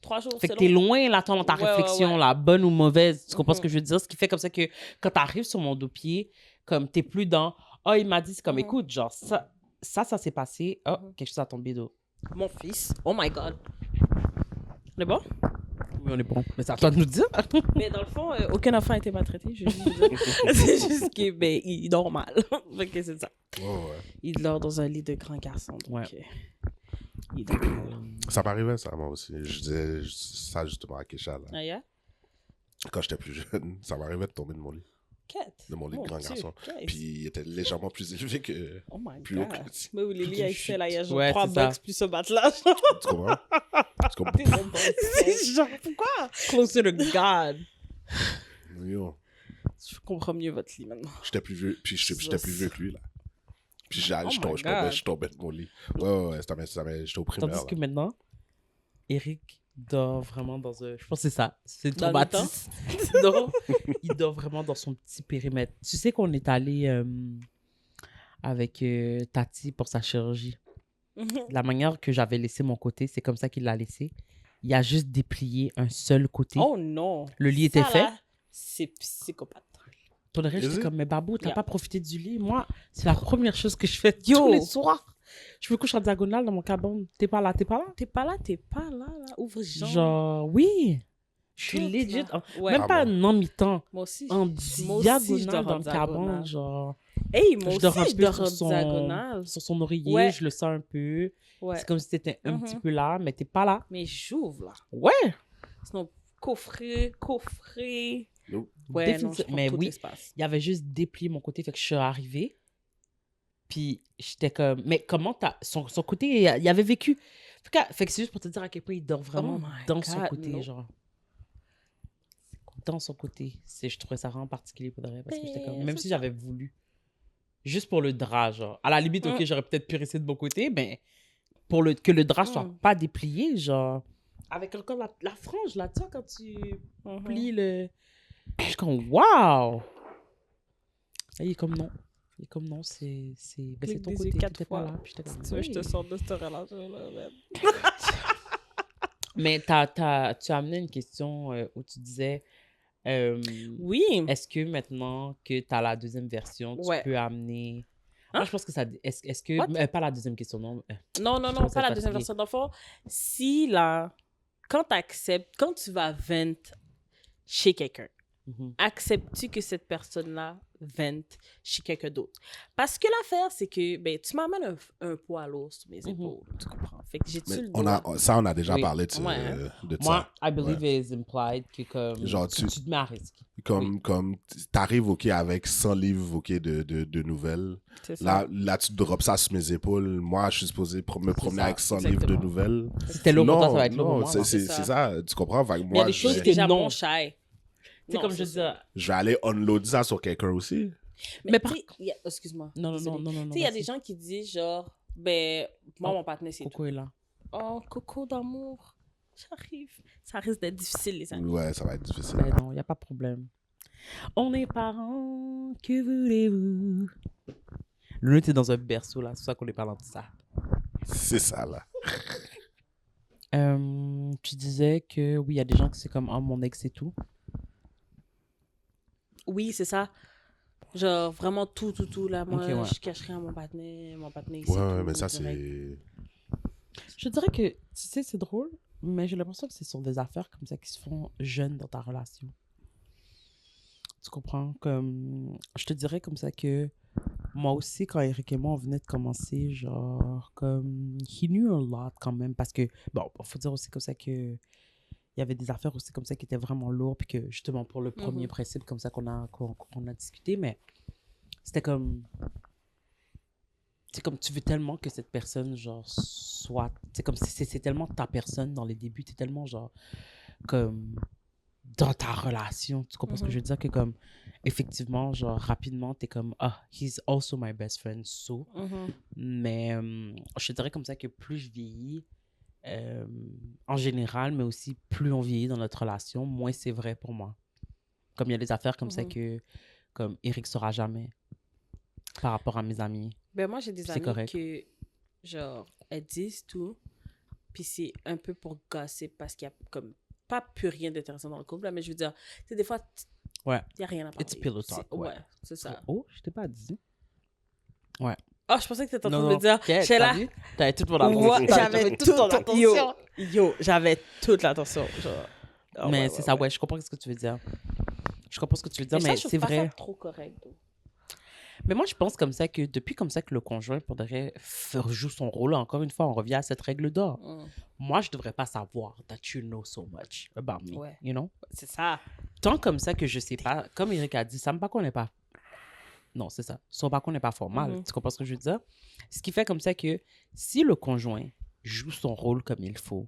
3 jours, Fait c'est que t'es long. loin là dans ta Ouais, ouais, réflexion, ouais. là, bonne ou mauvaise. Tu comprends ce Mhm. que je veux dire? Ce qui fait comme ça que quand t'arrives sur mon dos-pied, comme t'es plus dans « Oh, il m'a dit, c'est comme, Mhm. écoute, genre, ça s'est passé. Oh, Mhm. quelque chose a tombé d'eau. Mon fils, oh my God. On est bon? Oui, on est bon. Mais c'est à toi de nous dire. Mais dans le fond, aucun enfant a été maltraité, je veux juste vous dire. C'est juste qu'il ben, il dort mal. Fait que c'est ça. Ouais. Il dort dans un lit de grand garçon. Donc, Ouais. il dort mal. Ça m'arrivait, ça, moi aussi. Je disais ça justement à Kesha, là. Ah, yeah? Quand j'étais plus jeune, ça m'arrivait de tomber de mon lit. Quête. De mon lit de Mon grand Dieu, garçon. Christ. Puis il était légèrement plus élevé que... Oh my plus haut God. que le tien. Mais oui, les lits avec celle là, il y a genre Ouais, 3 c'est ça. bucks plus ce matelas. Tu comprends? Tu comprends? C'est genre, pourquoi? Closer to God. Yo, Je comprends mieux votre lit maintenant. j'étais plus vieux, puis j'étais plus vieux que lui, là. Puis Oh my God. je tombais de mon lit. Ouais, j'étais au primaire, Tandis là. que maintenant, Eric dort vraiment dans un... Je pense que c'est ça. C'est Dans le traumatisme. Non, il dort vraiment dans son petit périmètre. Tu sais qu'on est allé avec Tati pour sa chirurgie. La manière que j'avais laissé mon côté, c'est comme ça qu'il l'a laissé. Il a juste déplié un seul côté. Oh non. Le lit était Ça, fait. là, c'est psychopathe. Pour le reste, Is j'étais it? comme, mais Babou, t'as Yeah. pas profité du lit. Moi, c'est la première chose que je fais tous Yo. les soirs. Je me couche en diagonale dans mon cabane. T'es pas là, t'es pas là. T'es pas là. Ouvre genre. Genre, oui. Je suis Tout, legit. là. Ouais. Même Ah pas bon? un an mi-temps. Moi aussi. En Moi aussi, je diagonale dors dans en le cabane. diagonale. Genre, Hey, moi je dors aussi, un je peu dors sur en diagonale. sur son oreiller. Ouais. Je le sens un peu. Ouais. C'est comme si t'étais un Mhm. petit peu là, mais t'es pas là. Mais j'ouvre, là. Ouais. Sinon, coffret. Nope. Ouais, non, je Définitivement. prends Mais tout oui. l'espace. Il avait juste déplié mon côté, fait que je suis arrivée. Puis j'étais comme, mais comment t'as. Son côté, il avait vécu. Fait que c'est juste pour te dire à quel point il dort vraiment Oh my dans son God, côté, non. genre. Dans son côté. Je trouvais ça vraiment particulier pour de vrai, parce que j'étais comme... Ben, Même c'est si ça. j'avais voulu. Juste pour le drap, genre. À la limite, OK, Mm. j'aurais peut-être pu rester de mon côté, mais que le drap soit pas déplié, genre... Avec encore la frange, là, tu vois, quand tu plies le... Je suis comme, wow! Il est comme non. Il est comme non, c'est ben, c'est Clique ton des côté, yeux 4 t'étais pas fois. là. Puis j'étais comme, Tu veux, je te oui. sors de cette relation-là, man. Mais tu as amené une question où tu disais, Oui. est-ce que maintenant que tu as la deuxième version, tu Ouais. peux amener... Hein? Moi, je pense que ça... Est-ce que... What? pas la deuxième question, non. Non, je non, commence à pas la être deuxième fatiguée. version d'enfant. Si, là, quand tu acceptes, quand tu vas vent chez quelqu'un, Mhm. acceptes-tu que cette personne-là vente chez quelqu'un d'autre? Parce que l'affaire, c'est que ben, tu m'amènes un poids lourd sur mes épaules, tu comprends? Fait que j'ai-tu Mais le on droit? on a déjà Oui. parlé de, Ouais, hein. de Moi, ça. I believe it is implied que comme... Genre, que tu- tu te mets à risque. Comme t'arrives, OK, avec 100 livres, OK, de nouvelles. C'est ça. Là, tu drops ça sur mes épaules. Moi, je suis supposé me promener ça, avec 100 livres de exactement. nouvelles. Si t'es lourd pour toi, ça va être lourd pour Non, moi. là. c'est C'est ça. Tu comprends? Fait que y a moi, des je choses C'est vais, que déjà non. bon shy. Tu sais, comme je dis... je vais aller unload ça sur quelqu'un aussi. Mais par- tu sais, excuse-moi. Non, désolée. non, Tu sais, il y a vas-y. des gens qui disent genre, ben, moi, Oh, mon partenaire, c'est tout. Coco est là. Oh, coco d'amour, j'arrive. Ça risque d'être difficile, les amis. Ouais, ça va être difficile. Ben non, il n'y a pas de problème. On est parents, que voulez-vous? L'un était dans un berceau, là, c'est pour ça qu'on est parlant de ça. C'est ça, là. Tu disais que, oui, il y a des gens qui c'est comme, oh, mon ex et tout. Oui, c'est ça. Genre, vraiment tout, là. Moi, Ok, ouais. je cacherai à mon partenaire ici. Ouais, tout, mais ça, direct. c'est... Je dirais que, tu sais, c'est drôle, mais j'ai l'impression que c'est sur des affaires comme ça qui se font jeunes dans ta relation. Tu comprends? Comme, je te dirais comme ça que moi aussi, quand Eric et moi, on venait de commencer, genre, comme, he knew a lot quand même, parce que, bon, faut dire aussi comme ça que il y avait des affaires aussi comme ça qui étaient vraiment lourdes, puis que, justement, pour le premier principe comme ça qu'on a discuté, mais c'était comme... C'est comme tu veux tellement que cette personne, genre, soit... C'est comme c'est tellement ta personne dans les débuts, t'es tellement, genre, comme... dans ta relation, tu comprends ce que je veux dire? Que comme, effectivement, genre, rapidement, t'es comme, ah, he's also my best friend, so. Mais je te dirais comme ça que plus je vieillis, en général, mais aussi plus on vieillit dans notre relation, moins c'est vrai pour moi. Comme il y a des affaires comme ça que, comme Eric saura jamais par rapport à mes amis. Ben, moi, j'ai des C'est amis correct. que, genre, elles disent tout, puis c'est un peu pour gossip parce qu'il y a comme pas plus rien d'intéressant dans le couple, là, mais je veux dire, tu sais, des fois, Ouais. il n'y a rien à parler. It's pillow talk, ouais. Ouais, c'est ça. Oh, je t'ai pas dit. Oh, je pensais que tu étais en Non, train de me dire, ok, j'étais t'as là. vu? T'avais toute mon attention. Ouais, j'avais toute ton attention. Yo, j'avais toute l'attention. Genre. Oh, Mais ouais, c'est ouais, ça, ouais. ouais, je comprends ce que tu veux dire. Je comprends ce que tu veux dire, ça, mais je trouve c'est pas vrai. ça trop correct. Donc. Mais moi, je pense comme ça que depuis comme ça que le conjoint, pour de vrai, joue son rôle, encore une fois, on revient à cette règle d'or. Moi, je devrais pas savoir that you know so much about me, Ouais. you know? C'est ça. Tant comme ça que je sais pas, comme Eric a dit, ça me pas qu'on n'est pas... Non, c'est ça. Ça me pas qu'on n'est pas formal. Tu comprends ce que je veux dire? Ce qui fait comme ça que si le conjoint joue son rôle comme il faut,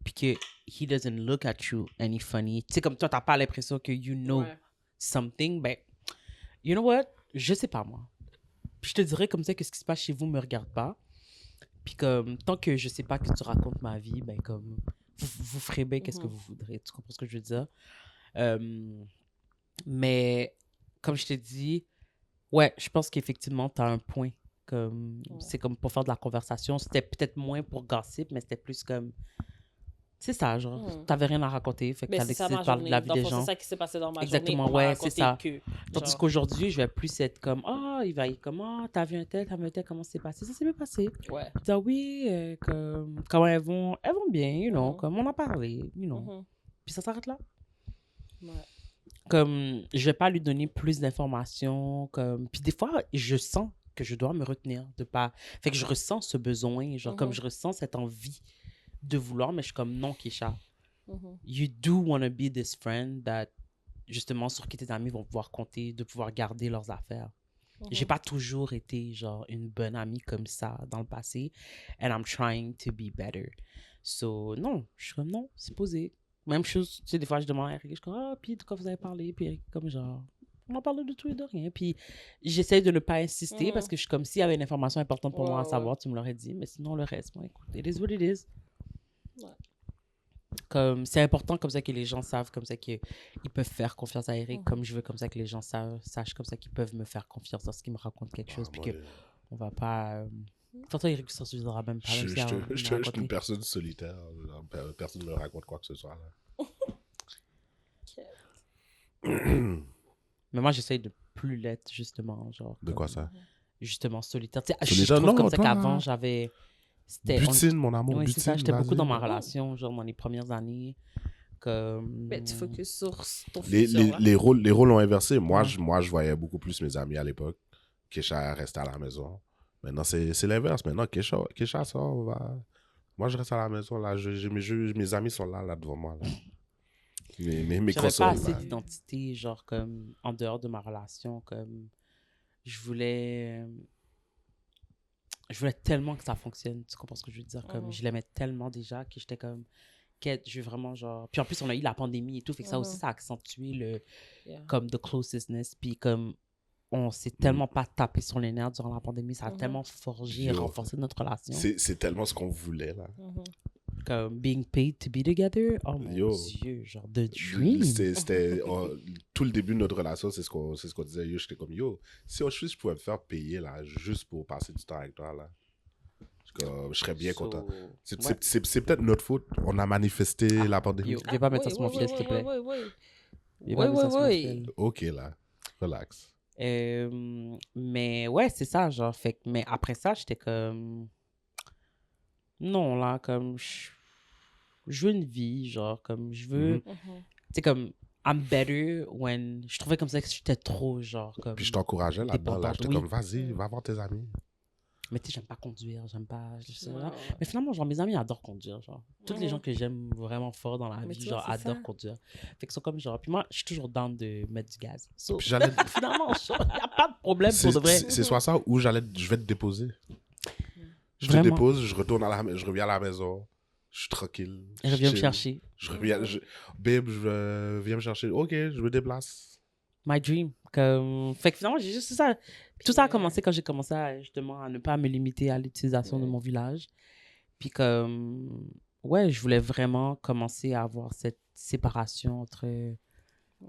puis que he doesn't look at you any funny, tu sais, comme toi, t'as pas l'impression que you know Ouais. something, ben, you know what? Je sais pas, moi. Puis je te dirais comme ça que ce qui se passe chez vous me regarde pas. Puis comme, tant que je sais pas que tu racontes ma vie, ben comme, vous ferez bien qu'est-ce que vous voudrez. Tu comprends ce que je veux dire? Mais, comme je t'ai dit, ouais, je pense qu'effectivement, t'as un point. Comme, c'est comme pour faire de la conversation. C'était peut-être moins pour gossip, mais c'était plus comme... C'est ça, genre, t'avais rien à raconter, fait que Mais t'as c'est ça décidé ma de parler de la journée. vie Dans des le fond, gens. c'est ça qui s'est passé dans ma Exactement, journée. On m'a ouais, c'est raconté ça. que, Tandis genre, qu'aujourd'hui, je vais plus être comme, ah, il va être comme, ah, t'as vu un tel, comment c'est passé? Ça s'est bien passé. ouais. Dire oui, comme, comment elles vont bien, you know, Mhm. comme on a parlé, you know. Mhm. Puis ça s'arrête là. Ouais. Comme, je vais pas lui donner plus d'informations, comme, puis des fois, je sens que je dois me retenir de pas, fait que je ressens ce besoin, genre, comme je ressens cette envie de vouloir, mais je suis comme, non, Keisha, you do want to be this friend that, justement, sur qui tes amis vont pouvoir compter, de pouvoir garder leurs affaires. J'ai pas toujours été, genre, une bonne amie comme ça dans le passé. And I'm trying to be better. So, non, je suis comme, non, c'est posé. Même chose, tu sais, des fois, je demande à Eric, je suis comme, ah, puis de quoi vous avez parlé? Puis Eric, comme genre, on a parlé de tout et de rien. Puis j'essaie de ne pas insister parce que je suis comme, s'il y avait une information importante pour moi à savoir, tu me l'aurais dit. Mais sinon, le reste, bon, écoute, it is what it is. Ouais. Comme, c'est important comme ça que les gens savent, comme ça qu'ils peuvent faire confiance à Eric, comme je veux comme ça que les gens sachent comme ça qu'ils peuvent me faire confiance lorsqu'ils me racontent quelque chose, puis qu'on va pas... Tantôt, Eric ne s'en souviendra même pas. Je suis une personne solitaire. Personne ne me raconte quoi que ce soit. Là. Mais moi, j'essaye de plus l'être, justement. Genre, de quoi ça? Justement, solitaire. Tu sais, solitaire, je trouve non, comme ça toi, qu'avant, j'avais... Butine, mon amour, oui, butine. C'est ça, j'étais beaucoup dans ma relation, genre dans les premières années. Comme... Mais tu focuses sur ton les, futur. les rôles ont inversé. Moi, je voyais beaucoup plus mes amis à l'époque. Kesha restait à la maison. Maintenant, c'est l'inverse. Maintenant, Kesha ça, on va... Moi, je reste à la maison. Là. Mes amis sont là devant moi. Là. Mes J'avais consoles, pas assez là. d'identité, genre, comme, en dehors de ma relation, comme... Je voulais tellement que ça fonctionne, tu comprends ce que je veux dire? Comme, je l'aimais tellement déjà que j'étais comme... je veux vraiment, genre... Puis en plus, on a eu la pandémie et tout, fait que ça aussi, ça a accentué comme, the closestness. Puis comme... On s'est tellement pas tapé sur les nerfs durant la pandémie, ça a tellement forgé et renforcé notre relation. C'est tellement ce qu'on voulait, là. Comme being paid to be together, oh mon Dieu, genre the dream. C'était tout le début de notre relation, c'est ce qu'on disait. Yo, j'étais comme, yo, si je pouvais me faire payer, là, juste pour passer du temps avec toi, là, je serais bien content. C'est peut-être notre faute. On a manifesté la pandémie. Viens pas mettre ça sur mon fil, s'il te plaît. Oui. Ok, là. Relax. Mais ouais, c'est ça, genre, fait que, mais après ça, j'étais comme, non, là, comme, je veux une vie, genre, comme, je veux, tu sais, comme, I'm better when, je trouvais comme ça que j'étais trop, genre, comme, puis je t'encourageais là-dedans, là, j'étais comme, vas-y, va voir tes amis. Mais tu sais, j'aime pas conduire, mais finalement, genre, mes amis adorent conduire, genre. Tous les gens que j'aime vraiment fort dans la vie, genre, adorent conduire. Fait que c'est comme, genre, puis moi, je suis toujours down de mettre du gaz. So, puis finalement, il n'y a pas de problème pour de vrai. C'est soit ça ou je vais te déposer. Je te dépose, je reviens à la maison, je suis tranquille. Je viens me chercher. Babe, viens me chercher. Ok, je me déplace. My dream. Comme... Fait que finalement, j'ai juste ça. Tout ça a commencé quand j'ai commencé justement à ne pas me limiter à l'utilisation de mon village. Puis comme, ouais, je voulais vraiment commencer à avoir cette séparation entre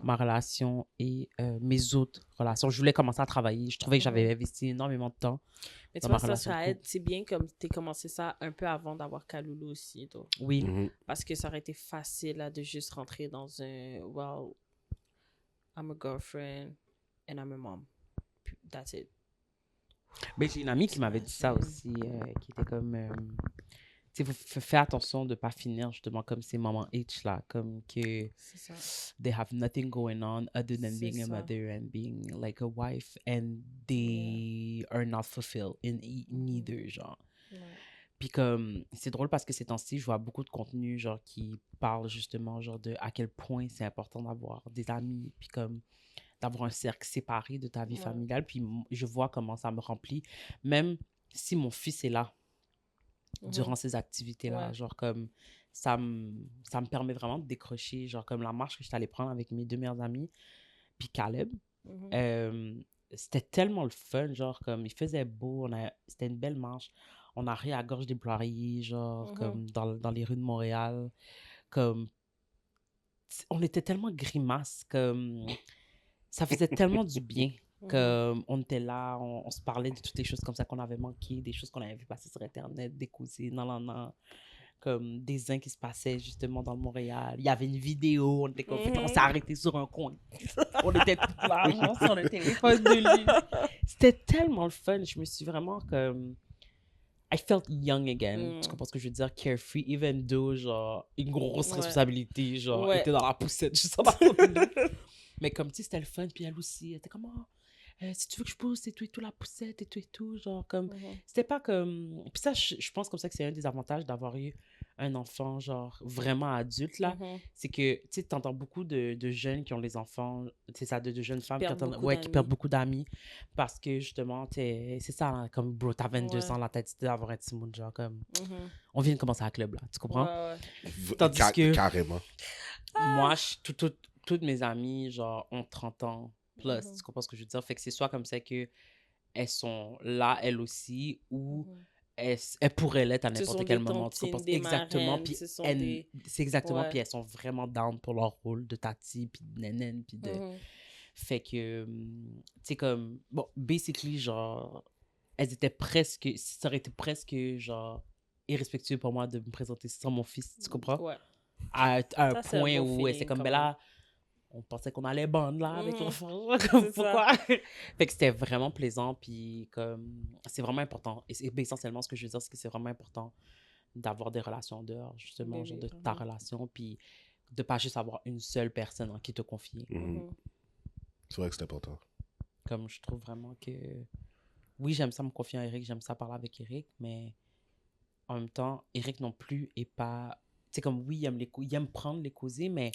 ma relation et mes autres relations. Je voulais commencer à travailler. Je trouvais que j'avais investi énormément de temps. Mais tu vois, ça aide. C'est bien comme tu as commencé ça un peu avant d'avoir Kaloulou aussi. Donc. Oui. Parce que ça aurait été facile là, de juste rentrer dans un « well, I'm a girlfriend and I'm a mom. That's it. » Mais j'ai une amie qui m'avait dit ça aussi, qui était comme... tu sais, faut faire attention de ne pas finir justement comme ces mamans H là, comme que they have nothing going on other than being a mother and being like a wife and they are not fulfilled in neither, genre. Puis comme, c'est drôle parce que ces temps-ci, je vois beaucoup de contenu genre qui parle justement genre de à quel point c'est important d'avoir des amis, puis comme d'avoir un cercle séparé de ta vie familiale, puis je vois comment ça me remplit, même si mon fils est là durant ces activités-là, genre comme ça me permet vraiment de décrocher, genre comme la marche que j'étais allée prendre avec mes deux meilleurs amis, puis Caleb, c'était tellement le fun, genre comme il faisait beau, c'était une belle marche, on a ri à gorge déployée, genre comme dans les rues de Montréal, comme on était tellement grimaces, comme ça faisait tellement du bien. Comme on était là, on se parlait de toutes les choses comme ça qu'on avait manquées, des choses qu'on avait vu passer sur Internet, des cousines, comme des zins qui se passaient justement dans le Montréal. Il y avait une vidéo, on était on s'est arrêté sur un coin. On était tout là, on était téléphone de lui. C'était tellement le fun. Je me suis vraiment comme... I felt young again. Tu comprends ce que je veux dire? Carefree, even though, genre, une grosse responsabilité, genre, était dans la poussette, juste en bas. Mais comme, tu sais, c'était le fun. Puis elle aussi, elle était comme, si tu veux que je pousse et tout, la poussette et tout, genre, comme, c'était pas comme... Puis ça, je pense comme ça que c'est un des avantages d'avoir eu un enfant, genre, vraiment adulte, là, c'est que, tu sais, t'entends beaucoup de jeunes qui ont les enfants, c'est ça, de jeunes femmes qui perdent beaucoup d'amis parce que, justement, c'est ça, là, comme, bro, t'as 22 ans, là, t'as décidé d'avoir un petit monde, genre, comme, on vient de commencer à club, là, tu comprends? Tandis que... Carrément. Moi, toutes mes amies, genre, ont 30 ans plus, tu comprends ce que je veux dire? Fait que c'est soit comme ça que elles sont là, elles aussi, ou elles pourraient l'être à n'importe quel moment. Tu comprends? Exactement. Puis c'est exactement. Puis elles sont vraiment down pour leur rôle de tati, puis de nénène, puis de... Fait que, tu sais, comme... Bon, basically, genre, elles étaient presque... Ça aurait été presque, genre, irrespectueux pour moi de me présenter sans mon fils, tu comprends? Ouais. À un Ça, point un bon où c'est comme, quand ben là, on pensait qu'on allait bande là avec l'enfant. Comme, pourquoi? Fait que c'était vraiment plaisant, puis comme, c'est vraiment important. Et essentiellement, ce que je veux dire, c'est que c'est vraiment important d'avoir des relations en dehors, justement, genre de ta relation, puis de pas juste avoir une seule personne en qui te confier. C'est vrai que c'est important. Comme je trouve vraiment que, oui, j'aime ça me confier à Eric, j'aime ça parler avec Eric, mais en même temps, Eric non plus est pas... Tu sais, comme, oui, il aime prendre les causer, mais...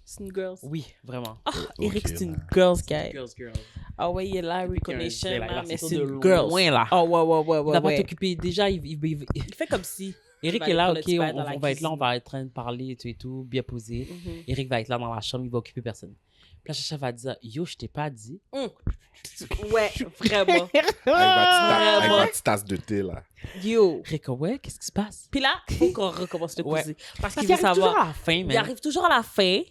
C'est une girls. Oui, vraiment. Eric, c'est une girls guy. Girls. Ah ouais, il est là, recognition, mais c'est une girls. loin, là. Oh, ouais. Il va pas t'occuper. Déjà, il fait comme si. Eric est là, OK, on va être là, on va être en train de parler et tout, bien posé. Eric va être là dans la chambre, il va occuper personne. Puis là, Chacha va dire, yo, je t'ai pas dit. Ouais, vraiment. Avec ma petite tasse de thé, là. Yo. Eric, ouais, qu'est-ce qui se passe? Puis là, il faut qu'on recommence le causer. Parce qu'il veut arrive savoir. Toujours à la fin, man. Il arrive toujours à la fin.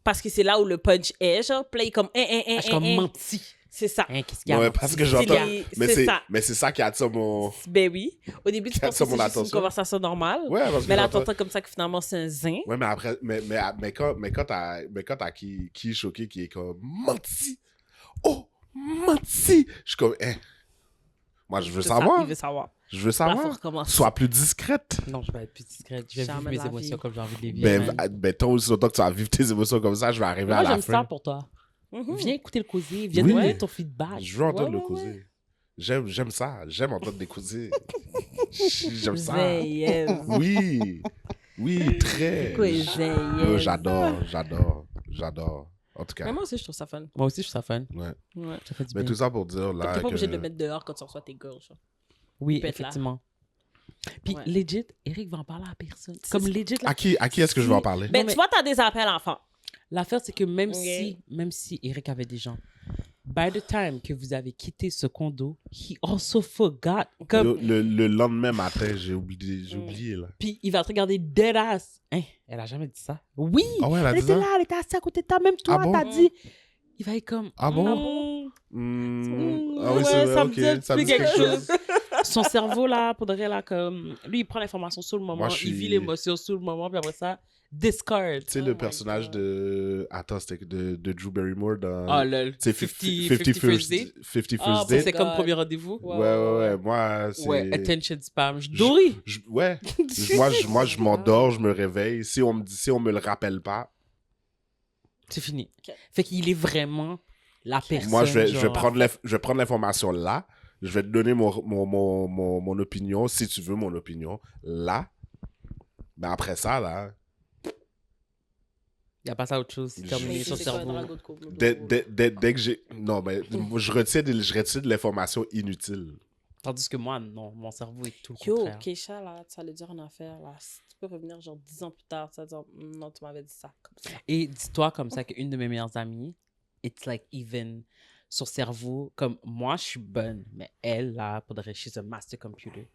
Parce que c'est là où le punch est, genre. Puis là, il est comme, je suis comme menti. C'est ça. Qu'est-ce qu'il y a? Ouais, parce que j'entends. C'est Mais c'est ça qui attire mon. Ben oui. Au début, tu penses que c'est juste une conversation normale. Ouais, parce que mais là, t'entends comme ça que finalement, c'est un zin. Ouais, mais après, mais quand t'as qui est choqué, qui est comme menti. Oh, menti. Je suis comme, moi, je veux savoir. Il veut savoir. Je veux savoir. Sois plus discrète. Non, je vais être plus discrète. Je vais vivre mes émotions comme j'ai envie de les vivre. Ben, toi aussi, autant que tu vas vivre tes émotions comme ça, je vais arriver à la fin. Moi, j'aime ça pour toi. Viens écouter le causer. Viens donner ton feedback. Je veux entendre le causer. J'aime ça. J'aime entendre des causer. J'aime ça. Oui. Oui, très. J'adore. En tout cas. Mais moi aussi, je trouve ça fun. Moi aussi, je trouve ça fun. Ouais. Ça fait du bien. Mais tout ça pour dire là. T'es pas obligé de le mettre dehors quand tu reçois tes girls. Oui, effectivement. Puis, legit, Eric va en parler à personne. Comme legit. À qui est-ce que je vais en parler? Ben, tu vois, t'as des appels enfants. L'affaire, c'est que même si Eric avait des gens, by the time que vous avez quitté ce condo, he also forgot. Comme... Le lendemain matin, j'ai oublié, là. Puis il va te regarder dead ass. Hein? Elle a jamais dit ça. Oui! Ah ouais, elle était là, elle était assise à côté de toi. Même toi, t'as dit. Il va être comme... Ah bon? Ah oui, c'est vrai, ok. Ça me dit quelque chose. Son cerveau, là, pour de vrai, là, comme... Lui, il prend l'information sur le moment, il vit l'émotion sur le moment, puis après ça... Discard. Tu sais, le personnage de... Attends, c'était de Drew Barrymore dans... Ah, le 50 First Date. 50 First Date. C'est comme premier rendez-vous. Ouais. Moi, c'est... Ouais, attention spam. Je douris. Ouais. moi, je m'endors, je me réveille. Si on me le rappelle pas... C'est fini. Fait qu'il est vraiment la personne. Moi, je vais prendre l'information là. Je vais te donner mon opinion, si tu veux mon opinion, là. Mais après ça, là... Il n'y a pas ça autre chose. C'est terminé son cerveau. Dès que j'ai... Non, mais je retire de l'information inutile. Tandis que moi, non. Mon cerveau est tout le contraire. contraire. Yo, Keisha, là, tu vas le dire en affaire, là. Si tu peux revenir genre 10 ans plus tard, tu vas dire, non, tu m'avais dit ça, comme ça. Et dis-toi comme ça qu'une de mes meilleures amies, it's like even... Son cerveau, comme moi, je suis bonne, mais elle, là, pour de vrai, she's a master computer.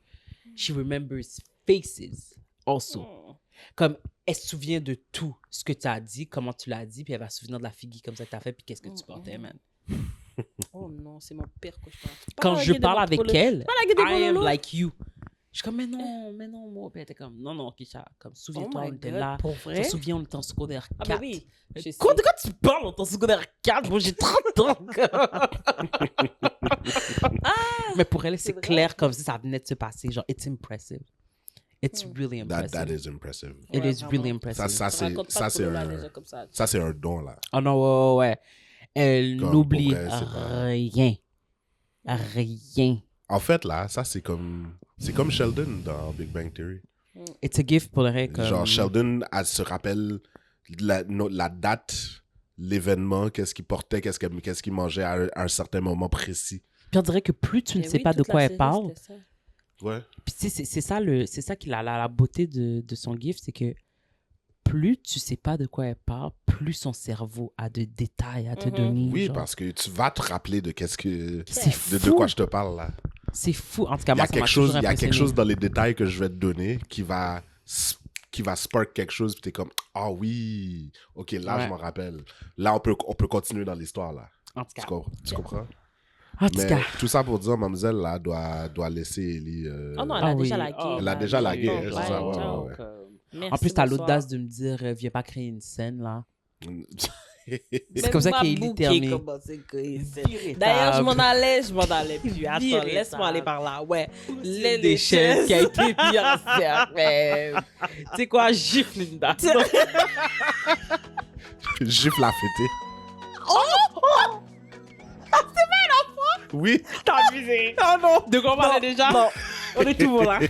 She remembers faces also. Comme, elle se souvient de tout ce que tu as dit, comment tu l'as dit, puis elle va se souvenir de la figure comme ça que tu as fait, puis qu'est-ce que tu portais, man. Oh non, c'est mon pire cauchemar. Quand je parle avec elle, I am like you. Je suis comme, mais non, moi. Puis elle était comme, non, Keisha, comme, souviens-toi, on était là. Pour vrai? Je me souviens, on était en secondaire 4. Ah, bah oui. De quoi tu parles, on était en secondaire 4? Moi, j'ai 30 ans. Mais pour elle, c'est clair comme si ça venait de se passer. Genre, it's impressive. It's really impressive. That is impressive. It is really impressive. Ça, c'est un don, là. Oh non, ouais. Elle n'oublie rien. Rien. En fait, là, ça, c'est comme Sheldon dans Big Bang Theory. It's a gift pour le vrai. Comme... Genre, Sheldon, elle se rappelle la date, l'événement, qu'est-ce qu'il portait, qu'est-ce qu'il mangeait à un certain moment précis. Puis on dirait que plus tu ne sais pas de quoi elle parle, Ouais. puis tu sais, c'est ça qui a la beauté de son gift, c'est que plus tu sais pas de quoi elle parle, plus son cerveau a de détails à te donner. Oui, genre. parce que tu vas te rappeler de C'est fou. de quoi je te parle là. C'est fou. En tout cas, Il y moi, a ça m'a quelque chose, toujours il y a quelque impressionné. chose dans les détails que je vais te donner qui va spark quelque chose, puis t'es comme, ah oui, ok, là, Ouais. je m'en rappelle. Là, on peut continuer dans l'histoire, là. En tout cas. Tu comprends? En tout Mais cas. tout ça pour dire, mademoiselle, là, doit laisser Ellie... Oh non, elle a déjà la oui. game. Elle a déjà la game, Ouais, c'est ça, ouais, ciao. ouais. Merci, En plus, t'as bonsoir. l'audace de me dire, viens pas créer une scène, là. Mais C'est comme ça ma qu'Ellie bouquet termine. commence à créer. D'ailleurs, je m'en allais plus. Attends, Irritable. laisse-moi aller par là. Ouais. Des chaises qui a été mis en cercle. Tu sais quoi, gifle Linda. Gifle la fêtée. Oui. T'as abusé. Oh non. De quoi on parlait déjà? Non. On est toujours là.